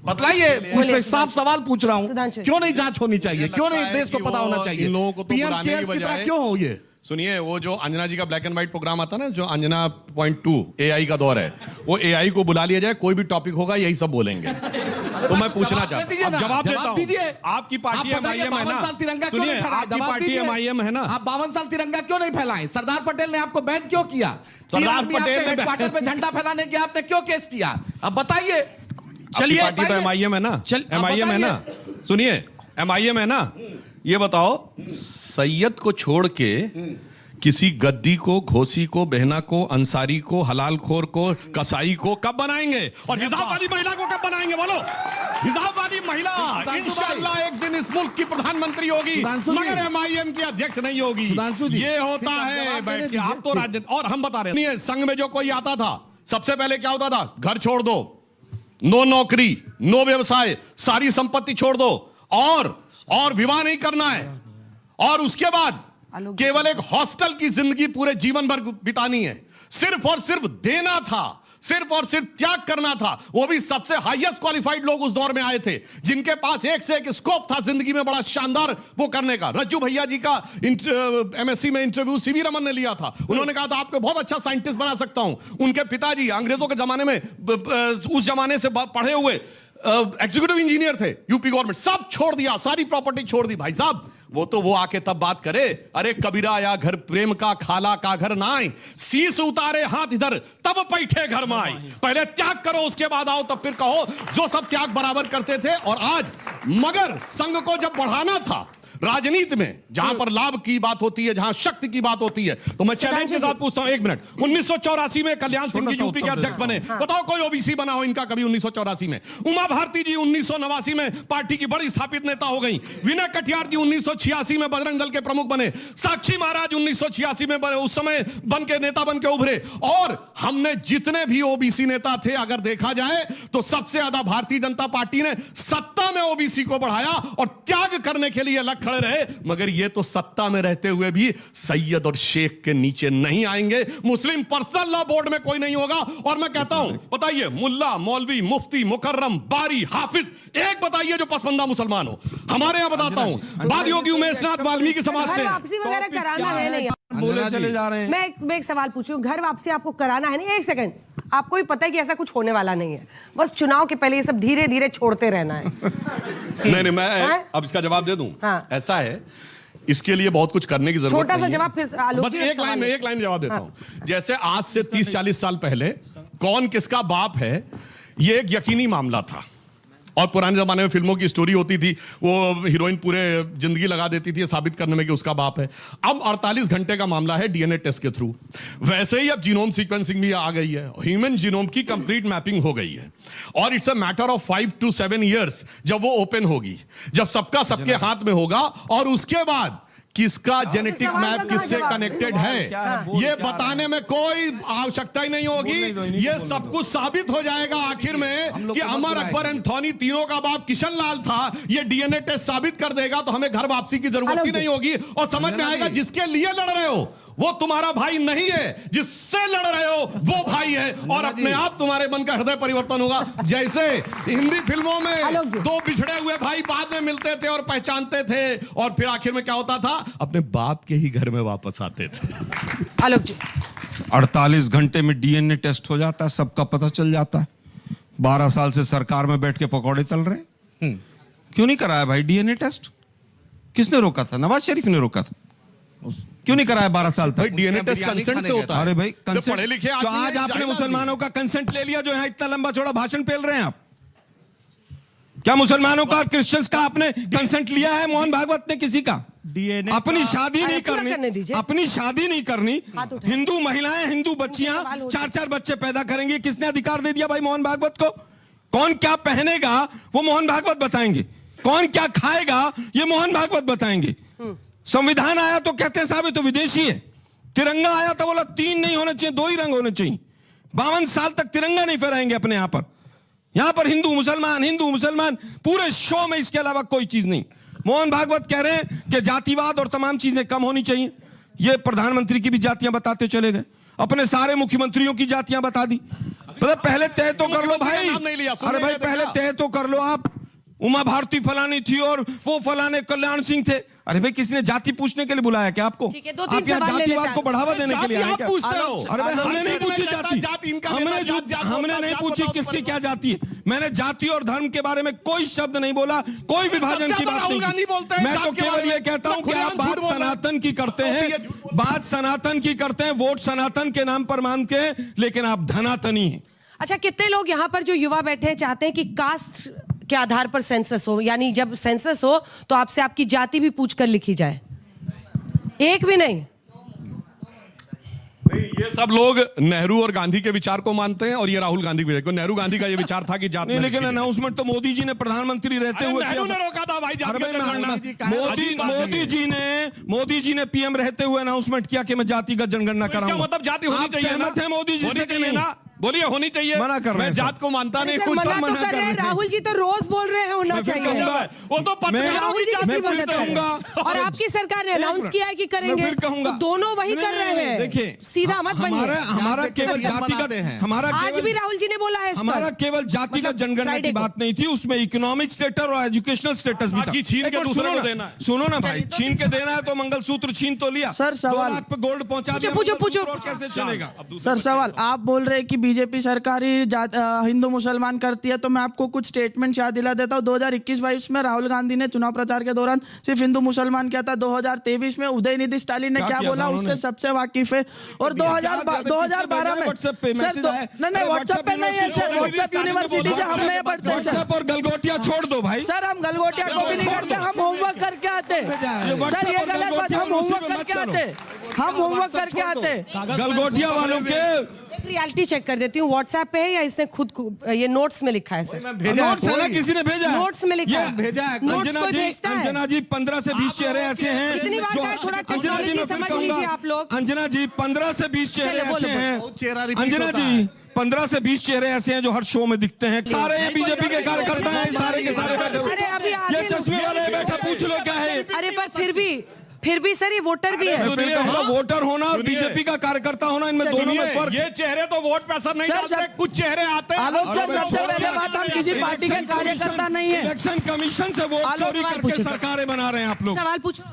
बतलाइए, साफ सवाल पूछ रहा हूं, क्यों नहीं जांच होनी चाहिए? क्यों नहीं देश को पता होना चाहिए? लोगों को तो पीएम केयर्स की तरह क्यों हो ये? सुनिए, वो जो अंजना जी का ब्लैक एंड व्हाइट प्रोग्राम आता ना, जो अंजना .2 AI का दौर है, वो AI को बुला लिया जाए, कोई भी टॉपिक होगा यही सब बोलेंगे। तो मैं पूछना चाहता हूं, जवाब देता हूं। आपकी पार्टी MIM है ना? सुनिए, आपकी पार्टी MIM है ना? आप 52 साल तिरंगा क्यों नहीं फैलाए? सरदार पटेल ने आपको बैन क्यों किया? सरदार पटेल ने हेडक्वार्टर पे झंडा फैलाने के आपने क्यों केस किया? अब बताइए। चलिए, पार्टी पे MIM है ना? MIM है ना? सुनिए, MIM है ना? ये बताओ, सैयद को छोड़ के किसी गद्दी को, घोसी को, बहना को, अंसारी को, हलाल खोर को, कसाई को कब बनाएंगे? और हिजाब वाली महिला को कब बनाएंगे? बोलो। हिजाब वाली महिला इंशाअल्लाह एक दिन इस मुल्क की प्रधानमंत्री होगी, मगर MIM की अध्यक्ष नहीं होगी। ये होता है बैठ के। आप तो राजनीति, और हम बता रहे हैं, संघ में जो कोई आता था, सबसे पहले क्या होता था? घर छोड़ दो, नो नौकरी, नो व्यवसाय, सारी संपत्ति छोड़ दो, और विवाह नहीं करना है, और उसके बाद केवल एक हॉस्टल की जिंदगी पूरे जीवन भर बितानी है। सिर्फ और सिर्फ देना था, सिर्फ और सिर्फ त्याग करना था। वो भी सबसे हाईएस्ट क्वालिफाइड लोग उस दौर में आए थे, जिनके पास एक से एक स्कोप था जिंदगी में बड़ा शानदार वो करने का। रज्जू भैया जी का MSc में इंटरव्यू CV रमन ने लिया था। उन्होंने कहा था आपको बहुत अच्छा साइंटिस्ट बना सकता हूं। उनके पिताजी अंग्रेजों के जमाने में, उस जमाने से पढ़े हुए एग्जीक्यूटिव इंजीनियर थे, यूपी गवर्नमेंट, सब छोड़ दिया, सारी प्रॉपर्टी छोड़ दी। भाई साहब, वो आके तब बात करे, अरे कबीरा आया घर प्रेम का, खाला का घर ना आए, शीश उतारे हाथ इधर, तब बैठे घर में आई। पहले त्याग करो, उसके बाद आओ, तब फिर कहो। जो सब त्याग बराबर करते थे। और आज मगर संघ को जब बढ़ाना था राजनीति में, जहां पर लाभ की बात होती है, जहां शक्ति की बात होती है, तो मैं चैलेंज के साथ पूछता हूं, 1 मिनट, 1984 में कल्याण सिंह जी यूपी के अध्यक्ष बने। बताओ कोई OBC बना हो इनका कभी 1984 में? उमा भारती जी 1989 में पार्टी की बड़ी स्थापित नेता हो गई। विनय कटियार जी 1986 में बजरंग दल के प्रमुख बने। साक्षी महाराज 1986 में बने, उस समय बन के नेता बन के उभरे। और हमने जितने भी OBC नेता थे, अगर देखा जाए तो सबसे ज्यादा भारतीय जनता पार्टी ने सत्ता में OBC को बढ़ाया और त्याग करने के लिए अलग खड़े रहे। मगर ये तो सत्ता में रहते हुए भी सैयद और शेख के नीचे नहीं आएंगे। मुस्लिम पर्सनल लॉ बोर्ड में कोई नहीं होगा। और मैं कहता हूं, बताइए, मुल्ला, मौलवी, मुफ्ती, मुकर्रम, बारी, हाफिज, एक बताइए जो पसंदा मुसलमान हो। हमारे यहां बताता हूं, बाद योगी उमेशनाथ वाल्मीकि समाज से वापसी वगैरह कराना है नहीं? बोले चले जा रहे हैं। मैं एक सवाल पूछूं, घर वापसी आपको कराना है नहीं? एक सेकंड, आपको भी पता है कि ऐसा कुछ होने वाला नहीं है, बस चुनाव के पहले ये सब धीरे धीरे छोड़ते रहना है। नहीं, मैं अब इसका जवाब दे दूं। हाँ। ऐसा है, इसके लिए बहुत कुछ करने की जरूरत नहीं है। छोटा सा जवाब फिर आलोक जी, एक लाइन जवाब देता हूं। जैसे आज से 30-40 साल पहले कौन किसका बाप है, ये एक यकीनी मामला था। और पुराने जमाने में फिल्मों की स्टोरी होती थी, वो हीरोइन पूरे जिंदगी लगा देती थी साबित करने में कि उसका बाप है। अब 48 घंटे का मामला है DNA टेस्ट के थ्रू। वैसे ही अब जीनोम सीक्वेंसिंग भी आ गई है, ह्यूमन जीनोम की कंप्लीट मैपिंग हो गई है। और it's a matter of 5 to 7 years जब वो ओपन होगी, जब सबका सबके हाथ में होगा, और उसके बाद किसका जेनेटिक मैप किससे कनेक्टेड है ये बताने में कोई आवश्यकता ही नहीं होगी। ये सब कुछ साबित हो जाएगा आखिर में कि अमर, अकबर, एंथोनी तीनों का बाप किशन लाल था। ये DNA टेस्ट साबित कर देगा, तो हमें घर वापसी की जरूरत ही नहीं होगी। और समझ में आएगा जिसके लिए लड़ रहे हो वो तुम्हारा भाई नहीं है, जिससे लड़ रहे हो वो भाई है। और अपने आप तुम्हारे मन का हृदय परिवर्तन होगा। जैसे हिंदी फिल्मों में दो बिछड़े हुए भाई बाद में मिलते थे और पहचानते थे, और फिर आखिर में क्या होता था, अपने बाप के ही घर में वापस आते थे। आलोक जी, 48 घंटे में DNA टेस्ट हो जाता है, सबका पता चल जाता है। 12 साल से सरकार में बैठ के पकौड़े तल रहे हैं। क्यों नहीं कराया भाई DNA टेस्ट? किसने रोका था? नवाज शरीफ ने रोका था। क्यों नहीं कराया 12 साल तक? DNA टेस्ट कंसेंट से होता है। अरे भाई, पढ़े लिखे तो आज आपने मुसलमानों का कंसेंट ले लिया, जो यहाँ इतना लंबा चौड़ा भाषण पेल रहे हैं आप। क्या मुसलमानों का और क्रिश्चियंस का आपने कंसेंट लिया है? मोहन भागवत ने किसी का? DNA अपनी शादी अरे नहीं पूरा करने करनी, दीजिए। अपनी शादी नहीं करनी, हाथ उठाएं। हिंदू महिलाएं, हिंदू बच्चियां सवाल हो 4-4 बच्चे पैदा करेंगी, किसने अधिकार दे दिया भाई मोहन भागवत को? कौन क्या पहनेगा वो मोहन भागवत बताएंगे, कौन क्या खाएगा ये मोहन भागवत बताएंगे। संविधान आया तो कहते हैं साहब ये तो विदेशी है, तिरंगा आया तो बोला 3 नहीं होने चाहिए, 2 ही रंग होने चाहिए। 52 साल तक तिरंगा नहीं फहराएंगे अपने यहां पर हिंदू मुसलमान पूरे शो में, इसके अलावा कोई चीज नहीं। मोहन भागवत कह रहे हैं कि जातिवाद और तमाम चीजें कम होनी चाहिए। ये प्रधानमंत्री की भी जातियां बताते चले गए, अपने सारे मुख्यमंत्रियों की जातियां बता दी। मतलब पहले तय तो कर लो भाई, अरे भाई पहले तय तो कर लो आप। उमा भारती फलानी थी और वो फलाने कल्याण सिंह थे। अरे भाई किसने जाति पूछने के लिए बुलाया क्या आपको? ठीक है, 2-3 आप यहाँ सवाल ले जातिवाद लेते को हैं। बढ़ावा देने के लिए आए क्या? अरे भाई हमने नहीं पूछी जाति, हमने नहीं पूछी किसकी क्या जाति है। मैंने जाति और धर्म के बारे में कोई शब्द नहीं बोला, कोई विभाजन की बात नहीं। मैं तो केवल ये कहता हूं कि आप बात सनातन की करते हैं, बात सनातन की करते हैं, वोट सनातन के नाम पर मांगते हैं, लेकिन आप धनातनी हैं। अच्छा, कितने लोग यहाँ पर जो युवा बैठे हैं चाहते हैं कि कास्ट के आधार पर सेंसस हो, यानी जब सेंसस हो तो आपसे आपकी जाति भी पूछकर लिखी जाए? एक भी नहीं। ये सब लोग नेहरू और गांधी के विचार को मानते हैं और ये राहुल गांधी के। नेहरू गांधी का ये विचार था कि जात नहीं, लेकिन अनाउंसमेंट तो मोदी जी ने प्रधानमंत्री रहते हुए नेहरू ने रोका था भाई जाति का जनगणना। मोदी जी ने पीएम रहते हुए अनाउंसमेंट किया कि मैं जातिगत जनगणना कराऊंगा। मतलब जाति होनी चाहिए ना? है मोदी जी से कि नहीं? बोलिए होनी चाहिए। मना कर रहे हैं मैं जात को मानता नहीं, सर, कुछ मना तो मना कर कर रहे हैं। रहे हैं। राहुल जी तो रोज बोल रहे हैं होना मैं फिर चाहिए। कहूंगा, वो तो पत्रकारों राहुल जी की किसी मैं फिर मदद करें। कहूंगा। और आपकी सरकार ने अनाउंस किया है कि करेंगे, मैं फिर कहूंगा। तो दोनों वही कर रहे हैं। देखिए सीधा मत बनिए। हमारा केवल जातिगत है, हमारा आज भी राहुल जी ने बोला है इस पर। हमारा केवल जातिगत मतलब जनगणना फ्राइडे की को। बात नहीं थी, उसमें इकोनॉमिक स्टेटस और एजुकेशनल स्टेटस भी था। बाकी छीन एक के मिनट दूसरे सुनो को ना, देना है। सुनो ना भाई, छीन के देना है तो मंगलसूत्र छीन तो लिया सर, सवाल 2 लाख पे गोल्ड पहुंचा दिया, पूछो, मंगलसूत्र पूछो। और कैसे चलेगा? सर सवाल, आप बोल रहे हैं कि बीजेपी सरकार ही हिंदू मुसलमान करती है, तो मैं आपको कुछ स्टेटमेंट याद दिला देता हूँ। 2021-22 में राहुल गांधी ने चुनाव प्रचार के दौरान सिर्फ हिंदू मुसलमान किया था। 2023 में उदयनिधि स्टालिन ने क्या किया बोला था उससे सबसे वाकिफ है। और 2012 में व्हाट्सएप पे मैसेज आया। नहीं, व्हाट्सएप पे नहीं है सर, व्हाट्सएप यूनिवर्सिटी से हम नहीं पढ़ते सर। व्हाट्सएप और गलगोटिया छोड़ दो भाई। सर हम गलगोटिया को भी नहीं करते, हम होमवर्क करके आते। सर ये गलत बात, हम होमवर्क करके आते, हम होमवर्क करके आते। गलगोटिया वालों के एक रियलिटी चेक कर देती हूँ, व्हाट्सएप पे है या इसने खुद ये नोट्स में लिखा है? सर नोट्स है ना, किसी ने भेजा है, नोट्स में लिखा है, भेजा है। नोट्स कोई भेजता है? अंजना जी 15 से 20 चेहरे ऐसे हैं कितनी बार कहा है, थोड़ा अंजना जी टेक्नोलॉजी मैं फिर समझ कहूंगा, लीजिए आप लोग। अंजना जी 15 से 20 चेहरे चलिए, बोलो, ऐसे हैं, बहुत चेहरा रिपीट अंजना होता जी है। 15 से 20 चेहरे ऐसे हैं जो हर शो में दिखते हैं। सारे ये बीजेपी के कार्यकर्ता हैं, सारे के सारे बैठे हुए। अरे अभी आधे ये चश्मे वाले बैठा, पूछ लो क्या है। अरे पर फिर भी सर ये वोटर भी है। मैं फिर कहूंगा, वोटर होना और बीजेपी का कार्यकर्ता होना, इनमें दोनों में फर्क। ये चेहरे तो वोट पे असर नहीं सर, डालते, कुछ चेहरे आते हैं। आलोक सर, सबसे पहले बात, हम किसी पार्टी के कार्यकर्ता नहीं है। इलेक्शन कमीशन से वोट आलोक चोरी सवाल करके पूछो, सर। सरकारें बना रहे हैं आप लोग। सवाल पूछो।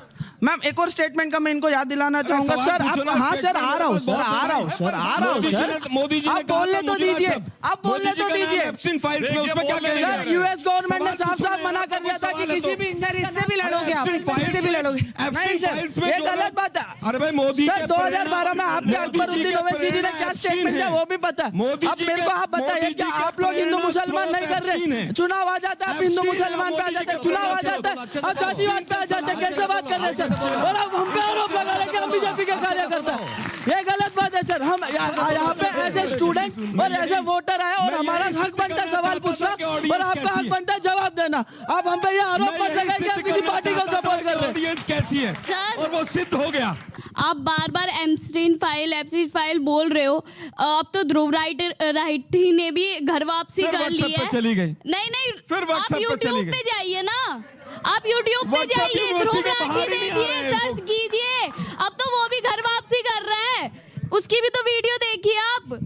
मैम एक और स्टेटमेंट का मैं इनको याद दिलाना चाहूंगा। सवाल सर पूछो ना, हाँ सर, आ रहा हूँ सर, बहुत आ रहा हूँ सर, आ रहा हूँ सर। मोदी जी ने आप बोलने तो दीजिए, आप बोलने तो दीजिए। एब्सेंट फाइल्स में उसमें क्या कहेंगे? सर यूएस गवर्नमेंट ने साफ साफ मना कर दिया था कि किसी भी सर इससे भी लड़ोगे आप, इससे भी लड़ोगे। नहीं सर, ये गलत बात है। अरे भाई मोदी सर 2012 में आपके अकबरुद्दीन ओवैसी जी ने क्या स्टेटमेंट दिया वो भी पता है। मोदी अब जी मेरे को आप के- बताइए मोदी क्या जी के आप लोग हिंदू प्रेरणा मुसलमान नहीं कर स्रोत रहे? है। चुनाव आ जाता है, आप हिंदू एब्सेंट मुसलमान पे आ मोदी जी जाते हैं, के चुनाव आ प्रेरणा जाता है, स्रोत अब जातिवाद पे आ जाते हैं। कैसे बात कर रहे हैं सर? और अब हम पे आरोप लगा रहे हैं कि हम बीजेपी के कार्यकर्ता हैं। ये गलत बात है सर। हम यहाँ पे एज ए स्टूडेंट और एज ए वोटर आए और हमारा हक बनता है सवाल पूछना और आपका हक बनता है जवाब देना। आप हम पे ये आरोप मत लगाइए कि आप किसी पार्टी को सपोर्ट कर रहे हैं। ऑडियंस कैसी है सर, और वो सिद्ध हो गया। आप बार बार एब्सटेंट फाइल बोल रहे हो। अब तो ध्रुव राठी ने भी घर वापसी फिर कर ली WhatsApp है। पे चली गई। नहीं फिर आप WhatsApp पे चली यूट्यूब गई। पे जाइए ना, आप यूट्यूब पे WhatsApp जाइए, यूनिवर्सिटी ध्रुव के राठी बाहर ही नहीं आ देखिए, रहे हैं सर्च वो। कीजिए। अब तो वो भी घर वापसी कर रहा है, उसकी भी तो वीडियो देखिए आप।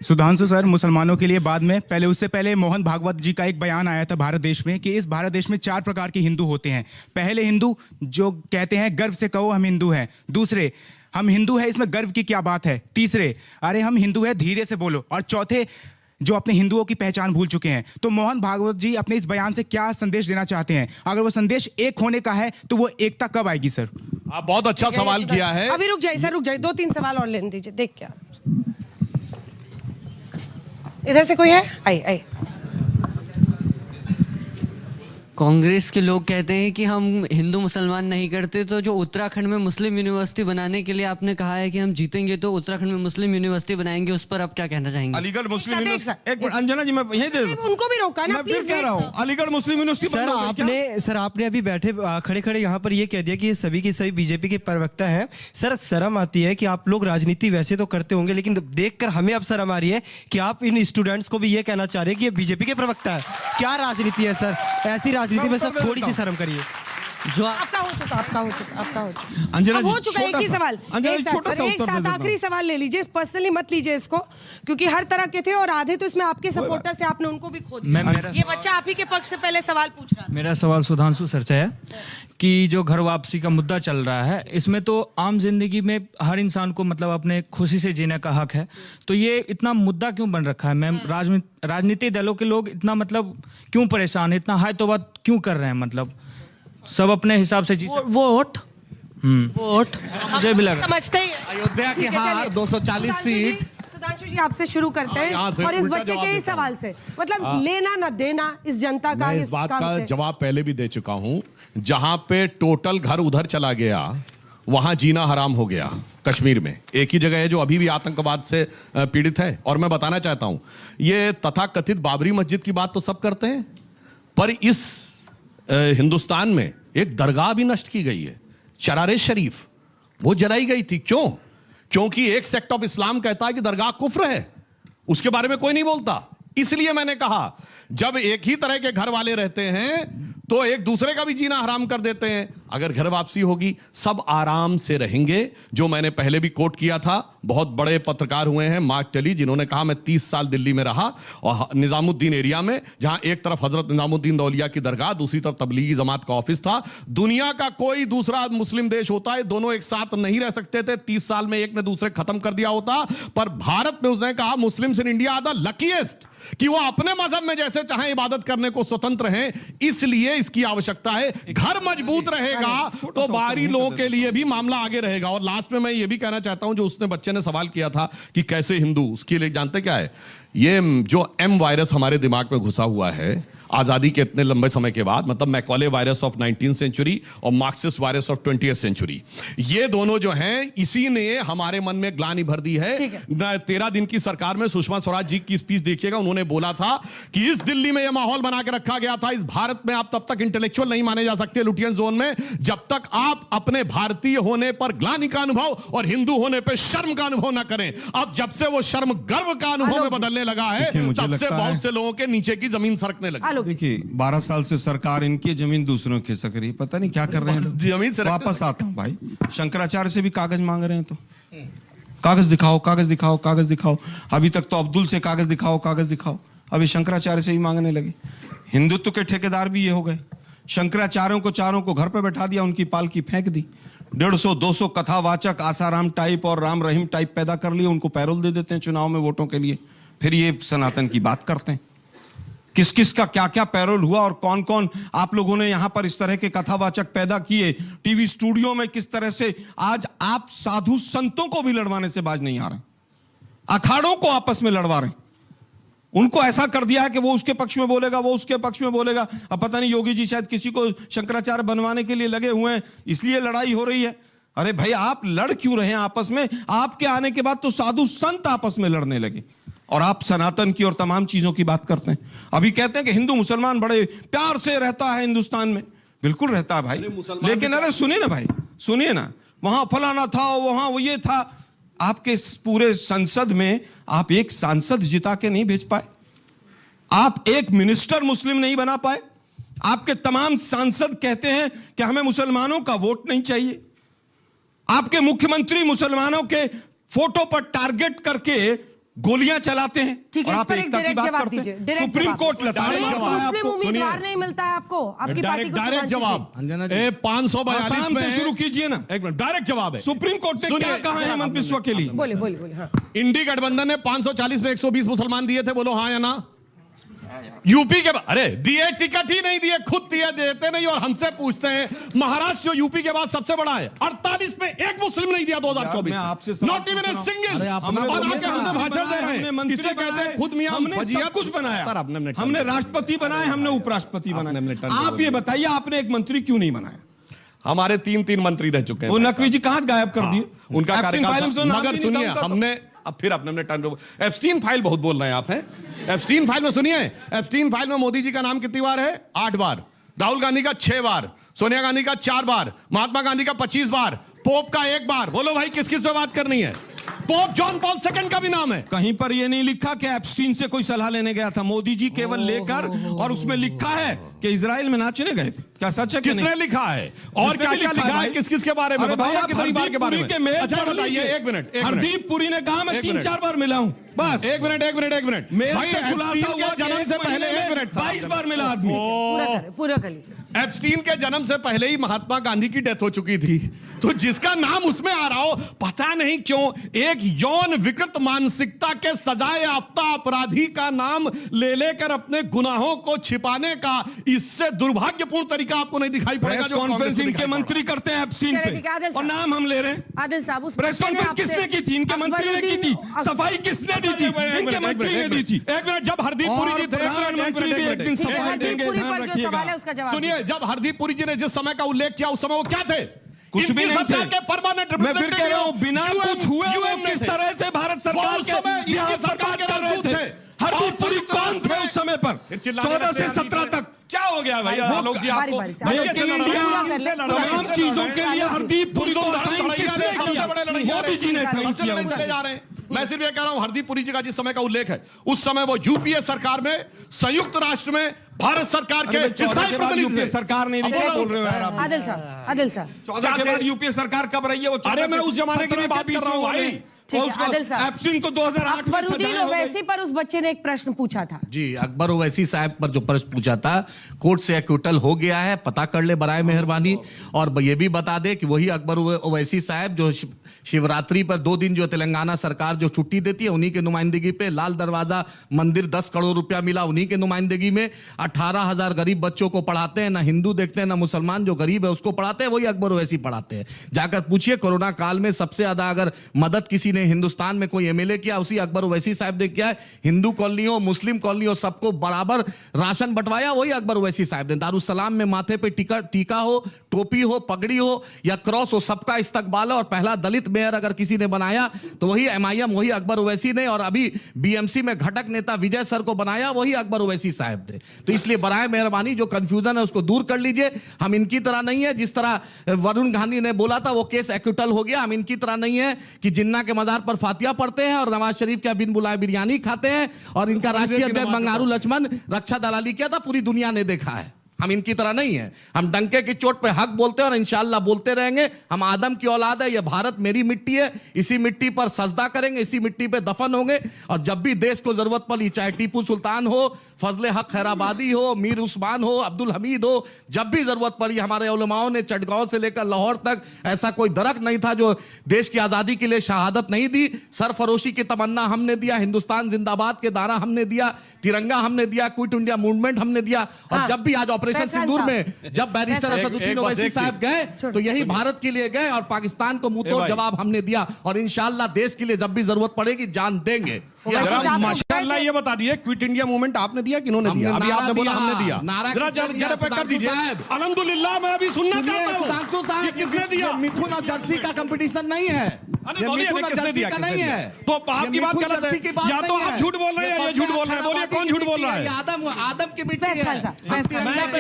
सुधांशु सर, मुसलमानों के लिए बाद में, पहले उससे पहले मोहन भागवत जी का एक बयान आया था भारत देश में कि इस भारत देश में 4 प्रकार के हिंदू होते हैं। पहले हिंदू जो कहते हैं गर्व से कहो हम हिंदू हैं। दूसरे, हम हिंदू हैं इसमें गर्व की क्या बात है। तीसरे, अरे हम हिंदू हैं धीरे से बोलो। और चौथे, जो अपने हिंदुओं की पहचान भूल चुके हैं। तो मोहन भागवत जी अपने इस बयान से क्या संदेश देना चाहते हैं? अगर वो संदेश एक होने का है तो वो एकता कब आएगी सर? आप बहुत अच्छा सवाल किया है। अभी रुक जाइए सर, रुक जाइए, 2-3 सवाल और लेने दीजिए। देख क्या इधर से कोई है? आई कांग्रेस के लोग कहते हैं कि हम हिंदू मुसलमान नहीं करते, तो जो उत्तराखंड में मुस्लिम यूनिवर्सिटी बनाने के लिए आपने कहा है कि हम जीतेंगे तो उत्तराखंड में मुस्लिम यूनिवर्सिटी बनाएंगे, उस पर आप क्या कहना चाहेंगे? अलीगढ़ मुस्लिम यूनिवर्सिटी, एक मिनट अंजना जी, मैं यही दे उनको भी रोका ना, मैं फिर कह रहा हूँ अलीगढ़ मुस्लिम यूनिवर्सिटी सर आपने अभी बैठे खड़े खड़े यहाँ पर ये कह दिया कि ये सभी के सभी बीजेपी के प्रवक्ता हैं। सर शर्म आती है कि आप लोग राजनीति वैसे तो करते होंगे, लेकिन देखकर हमें अब शर्म आ रही है कि आप इन स्टूडेंट्स को भी ये कहना चाह रहे हैं कि ये बीजेपी के प्रवक्ता है। क्या राजनीति है सर? ऐसी राजनीति में सर थोड़ी सी शर्म करिए। जो आपका हो चुका अंजना जी, हो चुका। एक ही सवाल, एक साथ आखिरी सवाल ले लीजिए, पर्सनली मत लीजिए इसको, क्योंकि हर तरह के थे और आधे तो इसमें आपके सपोर्टर्स थे, आपने उनको भी खो दिया। ये बच्चा आप ही के पक्ष से पहले सवाल पूछ रहा था। मेरा सवाल सुधांशु सर से है कि जो घर वापसी का मुद्दा चल रहा है, इसमें तो आम जिंदगी में हर इंसान को मतलब अपने खुशी से जीने का हक है, तो ये इतना मुद्दा क्यों बन रखा है मैम? राजनीतिक दलों के लोग इतना मतलब क्यों परेशान है, इतना हाई तौबा क्यों कर रहे हैं? मतलब सब अपने हिसाब से वोट मुझे भी लगा समझते ही हैं। अयोध्या की हार, 240 सीट। सुधांशु जी आपसे शुरू करते हैं और इस बच्चे के ही सवाल से, मतलब लेना न देना इस जनता का, इस बात का जवाब पहले भी दे चुका हूं। जहां पे टोटल घर उधर चला गया, वहां जीना हराम हो गया। कश्मीर में एक ही जगह है जो अभी भी आतंकवाद से पीड़ित है। और मैं बताना चाहता हूं, ये तथाकथित बाबरी मस्जिद की बात तो सब करते हैं, पर इस हिंदुस्तान में एक दरगाह भी नष्ट की गई है, चरारे शरीफ, वो जलाई गई थी। क्यों? क्योंकि एक सेक्ट ऑफ इस्लाम कहता है कि दरगाह कुफ्र है, उसके बारे में कोई नहीं बोलता। इसलिए मैंने कहा, जब एक ही तरह के घर वाले रहते हैं तो एक दूसरे का भी जीना हराम कर देते हैं। अगर घर वापसी होगी, सब आराम से रहेंगे। जो मैंने पहले भी कोट किया था, बहुत बड़े पत्रकार हुए हैं मार्क टेली, जिन्होंने कहा मैं 30 साल दिल्ली में रहा और निजामुद्दीन एरिया में, जहां एक तरफ हजरत निजामुद्दीन दौलिया की दरगाह, दूसरी तरफ तबलीगी जमात का ऑफिस था। दुनिया का कोई दूसरा मुस्लिम देश होता है, दोनों एक साथ नहीं रह सकते थे, 30 साल में एक ने दूसरे खत्म कर दिया होता। पर भारत में उसने कहा Muslims in India are the luckiest, कि वो अपने मजहब में जैसे चाहे इबादत करने को स्वतंत्र हैं। इसलिए इसकी आवश्यकता है। घर मजबूत रहेगा तो बाहरी लोगों के लिए भी मामला आगे रहेगा। और लास्ट में मैं ये भी कहना चाहता हूं, जो उसने बच्चे ने सवाल किया था कि कैसे हिंदू, उसके लिए जानते क्या है? ये जो एम वायरस हमारे दिमाग में घुसा हुआ है आजादी के इतने लंबे समय के बाद, मतलब Macaulay virus of 19th century और Marxist virus of 20th century, ये दोनों जो हैं, इसी ने हमारे मन में ग्लानि भर दी है। 13 दिन की सरकार में सुषमा स्वराज जी की स्पीच देखिएगा, उन्होंने बोला था कि इस दिल्ली में यह माहौल बना के रखा गया था, इस भारत में आप तब तक इंटेलेक्चुअल नहीं माने जा सकते लुटियन जोन में, जब तक आप अपने भारतीय होने पर ग्लानि का अनुभव और हिंदू होने पर शर्म का अनुभव ना करें। अब जब से वो शर्म गर्व का अनुभव में बदलने लगा है, तब से बहुत से लोगों के नीचे की जमीन सरकने लगी। देखिए 12 साल से सरकार इनकी जमीन दूसरों की खिसक रही, पता नहीं क्या कर रहे हैं। जमीन से वापस आता हूं भाई, शंकराचार्य से भी कागज मांग रहे हैं, तो कागज दिखाओ, कागज दिखाओ, कागज दिखाओ। अभी तक तो अब्दुल से कागज दिखाओ, कागज दिखाओ, अभी शंकराचार्य से ही मांगने लगे। हिंदुत्व के ठेकेदार भी ये हो गए। शंकराचार्यों को चारों को घर पे बैठा दिया, उनकी पालकी फेंक दी। 150-200 कथावाचक आसाराम टाइप और राम रहीम टाइप पैदा कर लिए, उनको पैरोल दे देते हैं चुनाव में वोटों के लिए। फिर ये सनातन की बात करते हैं। किस किस का क्या क्या पैरोल हुआ और कौन कौन आप लोगों ने यहां पर इस तरह के कथावाचक पैदा किए। टीवी स्टूडियो में किस तरह से आज आप साधु संतों को भी लड़वाने से बाज नहीं आ रहे, अखाड़ों को आपस में लड़वा रहे हैं। उनको ऐसा कर दिया है कि वो उसके पक्ष में बोलेगा, वो उसके पक्ष में बोलेगा। अब पता नहीं योगी जी शायद किसी को शंकराचार्य बनवाने के लिए लगे हुए हैं, इसलिए लड़ाई हो रही है। अरे भाई आप लड़ क्यों रहे हैं आपस में? आपके आने के बाद तो साधु संत आपस में लड़ने लगे और आप सनातन की और तमाम चीजों की बात करते हैं। अभी कहते हैं कि हिंदू मुसलमान बड़े प्यार से रहता है हिंदुस्तान में। बिल्कुल रहता है भाई, लेकिन अरे सुनिए ना भाई, सुनिए ना, वहां फलाना था, वहां वो ये था। आपके पूरे संसद में आप एक सांसद जिता के नहीं भेज पाए, आप एक मिनिस्टर मुस्लिम नहीं बना पाए। आपके तमाम सांसद कहते हैं कि हमें मुसलमानों का वोट नहीं चाहिए। आपके मुख्यमंत्री मुसलमानों के फोटो पर टारगेट करके गोलियां चलाते हैं। ठीक है, और इस आप पर एक एकता की डायरेक्ट बात जवाब करते दीजिए। हैं। सुप्रीम कोर्ट लताड़े मारता है मुस्लिम आपको। उम्मीदवार नहीं मिलता है आपको, आपकी पार्टी को। डायरेक्ट जवाब 542 में शुरू कीजिए ना। एक मिनट, डायरेक्ट जवाब है। सुप्रीम कोर्ट ने क्या कहा है हेमंत बिस्वा के लिए? बोले बोले बोले। हाँ, इंडी गठबंधन ने 540 में 120 मुसलमान दिए थे, बोलो हाँ या ना? यूपी के अरे दिए टिकट ही नहीं दिए, खुद दिए देते नहीं और हमसे पूछते हैं। महाराष्ट्र जो यूपी के बाद सबसे बड़ा है, 48 में एक मुस्लिम नहीं दिया 2024 नॉट इवन ए सिंगल। हमने भाषण दे रहे हैं, किसे कहते हैं खुद मियां हमने कुछ बनाया, हमने राष्ट्रपति बनाए, हमने उपराष्ट्रपति बनाए। आप ये बताइए आपने एक मंत्री क्यों नहीं बनाया? हमारे 3 मंत्री रह चुके हैं। वो नकवी जी कहां गायब कर दिए? उनका कार्यकाल मगर सुनिए, हमने अब फिर अपने टर्न एप्स्टीन फाइल बहुत बोल रहे हैं आप हैं। एप्स्टीन फाइल में सुनिए, एप्स्टीन फाइल में मोदी जी का नाम कितनी बार है? 8 बार। राहुल गांधी का 6 बार, सोनिया गांधी का 4 बार, महात्मा गांधी का 25 बार, पोप का 1 बार। बोलो भाई किस किस पे बात करनी है? पोप जॉन पॉल II का भी नाम है। कहीं पर यह नहीं लिखा कि एप्स्टीन से कोई सलाह लेने गया था, मोदी जी केवल लेकर, और उसमें लिखा है कि इजराइल में नाचने गए थे। क्या सच है? किसने लिखा है और क्या क्या लिखा है? किस किस के बारे में बताओ, कितनी बार के बारे में? अच्छा बताइए, एक मिनट। हरदीप पुरी ने कहा मैं 3-4 बार मिला हूं, बस। एक मिनट मेरे से खुलासा हुआ जन्म से पहले 22 बार मिला आदमी। पूरा कर लीजिए। एप्स्टीन के जन्म से पहले ही महात्मा गांधी की डेथ हो चुकी थी, तो जिसका नाम उसमें आ रहा हो, पता नहीं क्यों एक यौन विकृत मानसिकता के सजाए याफ्ता अपराधी का नाम ले लेकर अपने गुनाहों को छिपाने का इससे दुर्भाग्यपूर्ण तरीका आपको नहीं दिखाई पड़ेगा। प्रेस कॉन्फ्रेंसिंग के मंत्री करते हैं एप्स्टीन पे, और नाम हम ले रहे हैं। आदिल साहब, उस प्रेस कॉन्फ्रेंस किसने की थी? इनके मंत्री ने की थी। सफाई किसने दी थी? इनके मंत्री ने दी थी। एक मिनट, जब हरदीप पुरी जी थे, प्रधानमंत्री भी एक दिन सफाई देंगे, ध्यान रखिएगा। सुनिए, जब हरदीप पुरी जी ने जिस समय का उल्लेख किया, उस समय वो क्या थे? कुछ भी नहीं थे। परमानेंट मैं फिर कह रहा हूं, बिना कुछ हुए वो किस तरह से भारत सरकार के बिहार पर बात कर रहे थे। हरदीप पुरी कौन थे उस समय पर? 14 से 17 तक क्या हो गया भैया? लोग जी आपको मेक इन इंडिया तमाम चीजों के लिए हरदीप पुरी को साइन किसने किया? मोदी जी ने साइन किया। चले जा रहे हैं। मैं सिर्फ ये कह रहा हूं, हरदीप पुरी जी का जिस समय का उल्लेख है, उस समय वो यूपीए सरकार में, संयुक्त राष्ट्र में भारत सरकार के स्थायी प्रतिनिधि थे। सरकार नहीं रही, बोल रहे हो यार आप। आदिल साहब 14 के बाद यूपीए सरकार कब रही है? वो अरे मैं उस जमाने की बात कर रहा हूं भाई। एप्स्टीन को 2008 में अकबरुद्दीन ओवैसी पर उस बच्चे ने एक प्रश्न पूछा था। जी, अकबर ओवैसी साहब पर जो प्रश्न पूछा था, कोर्ट से एक्विटल हो गया है, पता कर ले बराए मेहरबानी। और ये भी बता दे कि वही अकबर ओवैसी साहब जो शिवरात्रि पर 2 दिन जो तेलंगाना सरकार जो छुट्टी देती है, उन्हीं के नुमाइंदगी पे लाल दरवाजा मंदिर 10 करोड़ रुपया मिला, उन्हीं के नुमाइंदगी में 18,000 गरीब बच्चों को पढ़ाते हैं। ना हिंदू देखते हैं ना मुसलमान, जो गरीब है उसको पढ़ाते हैं, वही अकबर ओवैसी पढ़ाते हैं। जाकर पूछिए, कोरोना काल में सबसे ज्यादा अगर मदद किसी ने हिंदुस्तान में कोई एमएलए किया, उसी अकबर ओवैसी साहब ने किया है। हिंदू कॉलोनी हो, मुस्लिम कॉलोनी हो, सबको बराबर राशन बंटवाया, वही अकबर ओवैसी साहब ने। दारुसलाम में माथे पे टीका हो, टोपी हो, पगड़ी हो या क्रॉस हो, सबका इस्तकबाल है। और पहला दलित मेयर अगर किसी ने बनाया तो वही MIM, वही अकबर ओवैसी ने। और अभी BMC में घटक नेता विजय सर को बनाया, वही अकबर ओवैसी साहब ने। तो इसलिए बराए मेहरबानी जो कंफ्यूजन है उसको दूर कर लीजिए। हम इनकी तरह नहीं है, जिस तरह वरुण गांधी ने बोला था वो केस एक्विटल हो गया। हम इनकी तरह नहीं है कि जिन्ना के मजार पर फातिया पढ़ते हैं और नवाज शरीफ के बिन बुलाए बिरयानी खाते हैं। और इनका राष्ट्रीय अध्यक्ष बंगारू लक्ष्मण रक्षा दलाली किया था, पूरी दुनिया ने देखा है। हम इनकी तरह नहीं है। हम डंके की चोट पे हक बोलते हैं और इंशाअल्लाह बोलते रहेंगे। हम आदम की औलाद है, ये भारत मेरी मिट्टी है, इसी मिट्टी पर सजदा करेंगे, इसी मिट्टी पे दफन होंगे। और जब भी देश को जरूरत पड़ी, चाहे टीपू सुल्तान हो, फजले हक खैराबादी हो, मीर उस्मान हो, अब्दुल हमीद हो, जब भी जरूरत पड़ी, हमारे उलमाओं ने चटगांव से लेकर लाहौर तक ऐसा कोई दरख्त नहीं था जो देश की आजादी के लिए शहादत नहीं दी। सरफरोशी की तमन्ना हमने दिया, हिंदुस्तान जिंदाबाद के नारा हमने दिया, तिरंगा हमने दिया, क्विट इंडिया मूवमेंट हमने दिया। और जब भी आज ऑपरेशन सिंदूर में जब बैरिस्टर असदुद्दीन ओवैसी साहब गए तो यही भारत के लिए गए और पाकिस्तान को मुंहतोड़ जवाब हमने दिया। और इंशाअल्लाह देश के लिए जब भी जरूरत पड़ेगी जान देंगे। माशाअल्लाह ये बता दिए, क्विट इंडिया मूवमेंट आपने दिया, किन्होंने दिया? अभी आपने बोला हमने दिया। जरा पे कर दीजिए। अल्हम्दुलिल्लाह, मैं अभी सुनना चाहता हूं सुधांशु साहब, किसने दिया? मिथुन और जर्सी का कंपटीशन नहीं है, किसने दिया? नहीं है तो आपकी बात गलत है। या तो आप झूठ बोल रहे हैं या ये झूठ बोल रहे हैं। बोलिए कौन झूठ बोल रहा है? आदम की मिट्टी है। मैं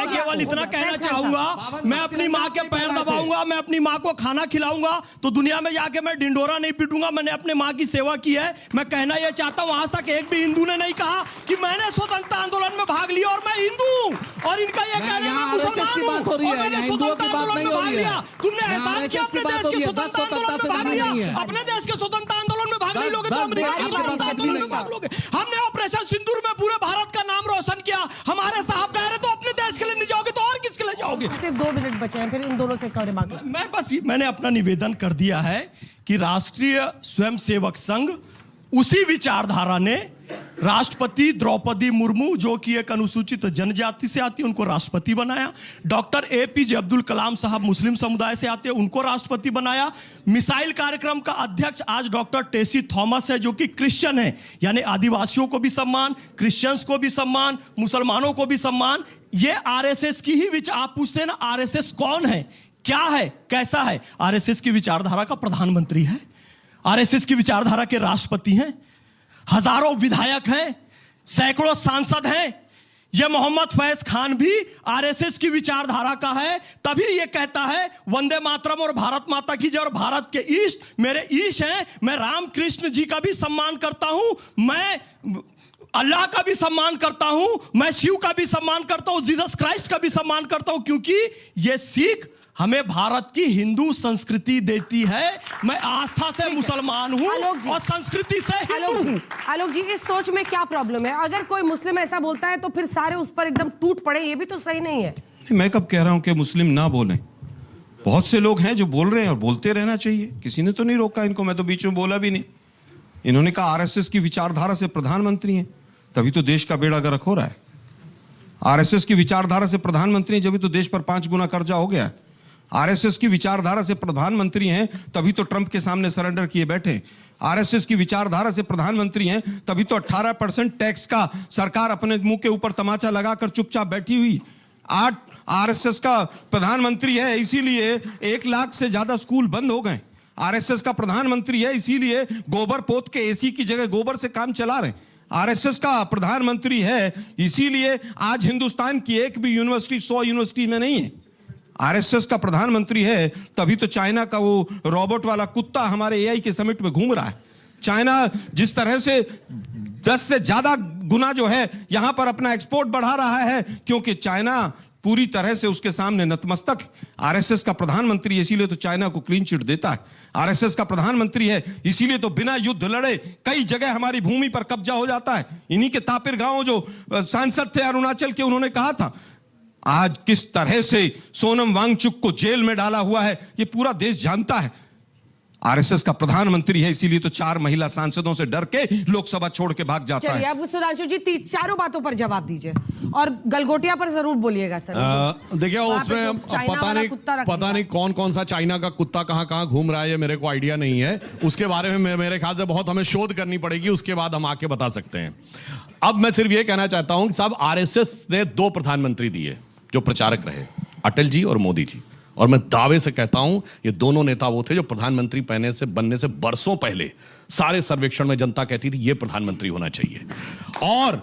केवल इतना कहना चाहूंगा, मैं अपनी माँ के पैर दबाऊंगा, मैं अपनी माँ को खाना खिलाऊंगा, तो दुनिया में जाके मैं डिंडोरा नहीं पीटूंगा। मैंने अपने माँ की सेवा की है। मैं कहना यह चाहता हूं, आज तक एक भी हिंदू ने नहीं कहा कि मैंने स्वतंत्रता आंदोलन में भाग लिया और मैं हिंदू हूं। और इनका यह कहना है मैं मुसलमान हूं और मैंने स्वतंत्रता आंदोलन में भाग लिया। तुमने एहसास किया अपने देश के स्वतंत्रता आंदोलन में भाग लिया? अपने देश के स्वतंत्रता आंदोलन में भाग नहीं लोगे तो अमेरिका के स्वतंत्रता आंदोलन में भाग लोगे? हमने ऑपरेशन सिंदूर में पूरे भारत का नाम रोशन किया। हमारे साहब कह रहे तो अपने देश के लिए नहीं जाओगे तो और किसके लिए जाओगे? सिर्फ 2 मिनट बचे हैं, फिर इन दोनों से कौन बात? मैं बस मैंने अपना निवेदन कर दिया है कि राष्ट्रीय स्वयंसेवक संघ उसी विचारधारा ने राष्ट्रपति द्रौपदी मुर्मू, जो कि एक अनुसूचित जनजाति से आती है, उनको राष्ट्रपति बनाया। डॉक्टर APJ अब्दुल कलाम साहब मुस्लिम समुदाय से आते हैं, उनको राष्ट्रपति बनाया। मिसाइल कार्यक्रम का अध्यक्ष आज डॉक्टर टेसी थॉमस है, जो कि क्रिश्चियन है, यानी आदिवासियों को भी सम्मान, क्रिश्चियंस को भी सम्मान, मुसलमानों को भी सम्मान। ये RSS की ही आप पूछते हैं ना, RSS कौन है, क्या है, कैसा है? RSS की विचारधारा का प्रधानमंत्री है, RSS की विचारधारा के राष्ट्रपति हैं, हजारों विधायक हैं, सैकड़ों सांसद हैं। यह मोहम्मद फैज खान भी RSS की विचारधारा का है, तभी यह कहता है वंदे मातरम और भारत माता की जय और भारत के ईश मेरे ईश हैं। मैं रामकृष्ण जी का भी सम्मान करता हूं, मैं अल्लाह का भी सम्मान करता हूं, मैं शिव का भी सम्मान करता हूं, जीसस क्राइस्ट का भी सम्मान करता हूं, क्योंकि यह सीख हमें भारत की हिंदू संस्कृति देती है। मैं आस्था से मुसलमान हूं और संस्कृति से हिंदू हूं। आलोक जी, इस सोच में क्या प्रॉब्लम है? अगर कोई मुस्लिम ऐसा बोलता है तो फिर सारे उस पर एकदम टूट पड़े, ये भी तो सही नहीं है। मैं कब कह रहा हूं कि मुस्लिम ना बोलें? बहुत से लोग हैं जो बोल रहे हैं और बोलते रहना चाहिए, किसी ने तो नहीं रोका इनको, मैं तो बीच में बोला भी नहीं। इन्होंने कहा RSS की विचारधारा से प्रधानमंत्री हैं, तभी तो देश का बेड़ा गर्क हो रहा है। RSS की विचारधारा से प्रधानमंत्री, जब तो देश पर 5 गुना कर्जा हो गया है। RSS की विचारधारा से प्रधानमंत्री हैं, तभी तो ट्रंप के सामने सरेंडर किए बैठे। RSS की विचारधारा से प्रधानमंत्री हैं, तभी तो 18% टैक्स का सरकार अपने मुंह के ऊपर तमाचा लगाकर चुपचाप बैठी हुई। 8 RSS का प्रधानमंत्री है, इसीलिए 1 लाख से ज्यादा स्कूल बंद हो गए। RSS का प्रधानमंत्री है, इसीलिए गोबर पोत के AC की जगह गोबर से काम चला रहे। RSS का प्रधानमंत्री है, इसीलिए आज हिंदुस्तान की एक भी यूनिवर्सिटी 100 यूनिवर्सिटी में नहीं है। RSS का प्रधानमंत्री है, तभी तो चाइना का वो रोबोट वाला कुत्ता हमारे AI के समिट में घूम रहा है। चाइना जिस तरह से 10 से ज्यादा गुना जो है यहां पर अपना एक्सपोर्ट बढ़ा रहा है, क्योंकि चाइना पूरी तरह से उसके सामने नतमस्तक है। RSS का प्रधानमंत्री, इसीलिए तो चाइना को क्लीन चिट देता है। RSS का प्रधानमंत्री है, इसीलिए तो बिना युद्ध लड़े कई जगह हमारी भूमि पर कब्जा हो जाता है। इन्हीं के तापिर गांव जो सांसद थे अरुणाचल के, उन्होंने कहा था आज किस तरह से सोनम वांगचुक को जेल में डाला हुआ है, ये पूरा देश जानता है। RSS का प्रधानमंत्री है, इसीलिए तो 4 महिला सांसदों से डर के लोकसभा छोड़ के भाग जाता है। चलिए अब सुधांशु जी चारों बातों पर जवाब दीजिए और गलगोटिया पर जरूर बोलिएगा सर। देखिए उसमें पता नहीं कौन कौन सा चाइना का कुत्ता कहां घूम रहा है, ये मेरे को आइडिया नहीं है। उसके बारे में मेरे ख्याल से बहुत हमें शोध करनी पड़ेगी, उसके बाद हम आके बता सकते हैं। अब मैं सिर्फ ये कहना चाहता हूं कि साहब RSS ने 2 प्रधानमंत्री दिए जो प्रचारक रहे, अटल जी और मोदी जी। और मैं दावे से कहता हूं ये दोनों नेता वो थे जो प्रधानमंत्री बनने से बरसों पहले सारे सर्वेक्षण में जनता कहती थी ये प्रधानमंत्री होना चाहिए। और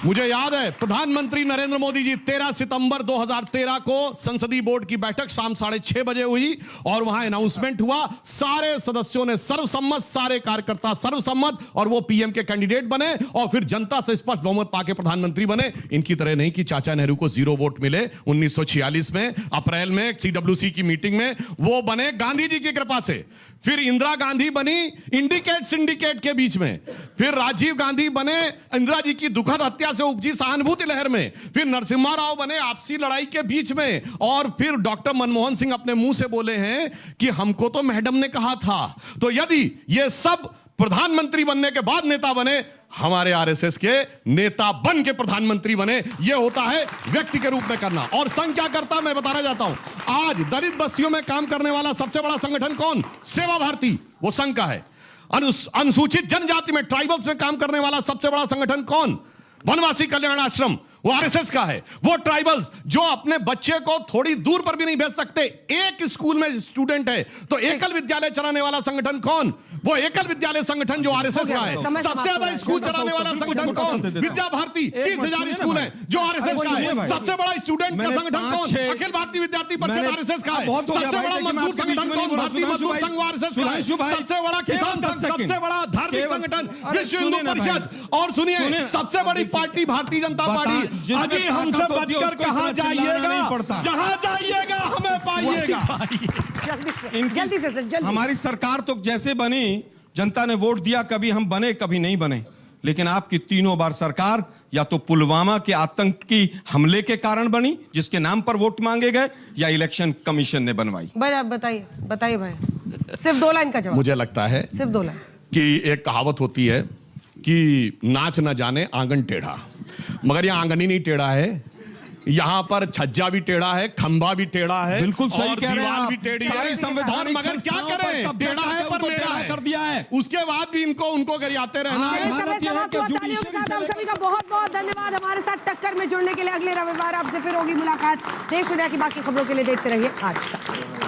मुझे याद है प्रधानमंत्री नरेंद्र मोदी जी 13 सितंबर 2013 को संसदीय बोर्ड की बैठक शाम 6:30 बजे हुई और वहां अनाउंसमेंट हुआ। सारे सदस्यों ने सर्वसम्मत, सारे कार्यकर्ता सर्वसम्मत, और वो PM के कैंडिडेट बने और फिर जनता से स्पष्ट बहुमत पाके प्रधानमंत्री बने। इनकी तरह नहीं कि चाचा नेहरू को 0 वोट मिले 1946 में अप्रैल में CWC की मीटिंग में, वो बने गांधी जी की कृपा से। फिर इंदिरा गांधी बनी इंडिकेट सिंडिकेट के बीच में, फिर राजीव गांधी बने इंदिरा जी की दुखद हत्या से उपजी सहानुभूति लहर में, फिर नरसिम्हा राव बने आपसी लड़ाई के बीच में, और फिर डॉक्टर मनमोहन सिंह अपने मुंह से बोले हैं कि हमको तो मैडम ने कहा था। तो यदि ये सब प्रधानमंत्री बनने के बाद नेता बने, हमारे RSS के नेता बन के प्रधानमंत्री बने। यह होता है व्यक्ति के रूप में करना। और संघ क्या करता मैं बताना चाहता हूं। आज दलित बस्तियों में काम करने वाला सबसे बड़ा संगठन कौन? सेवा भारती, वो संघ का है। अनुसूचित जनजाति में, ट्राइबल्स में काम करने वाला सबसे बड़ा संगठन कौन? वनवासी कल्याण आश्रम, वो RSS का है। वो ट्राइबल्स जो अपने बच्चे को थोड़ी दूर पर भी नहीं भेज सकते, एक स्कूल में स्टूडेंट है तो एकल विद्यालय चलाने वाला संगठन कौन? वो एकल विद्यालय संगठन जो RSS का है। सबसे ज्यादा स्कूल चलाने वाला संगठन कौन? विद्या भारती, 30,000 स्कूल है जो RSS का है। सबसे बड़ा स्टूडेंट का संगठन कौन? अखिल भारतीय विद्यार्थी परिषद RSS का है। सबसे बड़ा मजदूर संगठन कौन? भारतीय मजदूर संघ RSS का है। सबसे बड़ा किसान संघ, सबसे बड़ा धार्मिक संगठन विश्व हिंदू परिषद। और सुनिए, सबसे बड़ी पार्टी भारतीय जनता पार्टी। अभी हमसे बचकर कहां जाइएगा, जहां जाइएगा हमें पाइएगा। जल्दी से जल्दी। हमारी सरकार तो जैसे बनी, जनता ने वोट दिया, कभी हम बने कभी नहीं बने, लेकिन आपकी 3 बार सरकार या तो पुलवामा के आतंकी हमले के कारण बनी जिसके नाम पर वोट मांगे गए, या इलेक्शन कमीशन ने बनवाई। बताइए भाई, सिर्फ 2 लाइन का जवाब। मुझे लगता है सिर्फ 2 लाइन कि एक कहावत होती है कि नाच न जाने आंगन टेढ़ा, मगर ये आंगन ही नहीं टेढ़ा है, यहाँ पर छज्जा भी टेढ़ा है, खंभा भी टेढ़ा है, बिल्कुल सही और कह रहे हैं दीवार आप। भी टेढ़ी सारी है। संवैधानिक मगर क्या संस्थाओं पर करें, कब्जा टेढ़ा है करके पर उनको टेढ़ा टेढ़ा है कर दिया है। उसके बाद भी इनको गरियाते रहना चलिए, है। समय समाप्त हुआ। तालियों के साथ हम सभी का बहुत बहुत धन्यवाद हमारे साथ टक्कर में जुड़ने के लिए। अगले रविवार आपसे फिर होगी मुलाकात। देश दुनिया की बाकी खबरों के लिए देखते रहिए आज तक।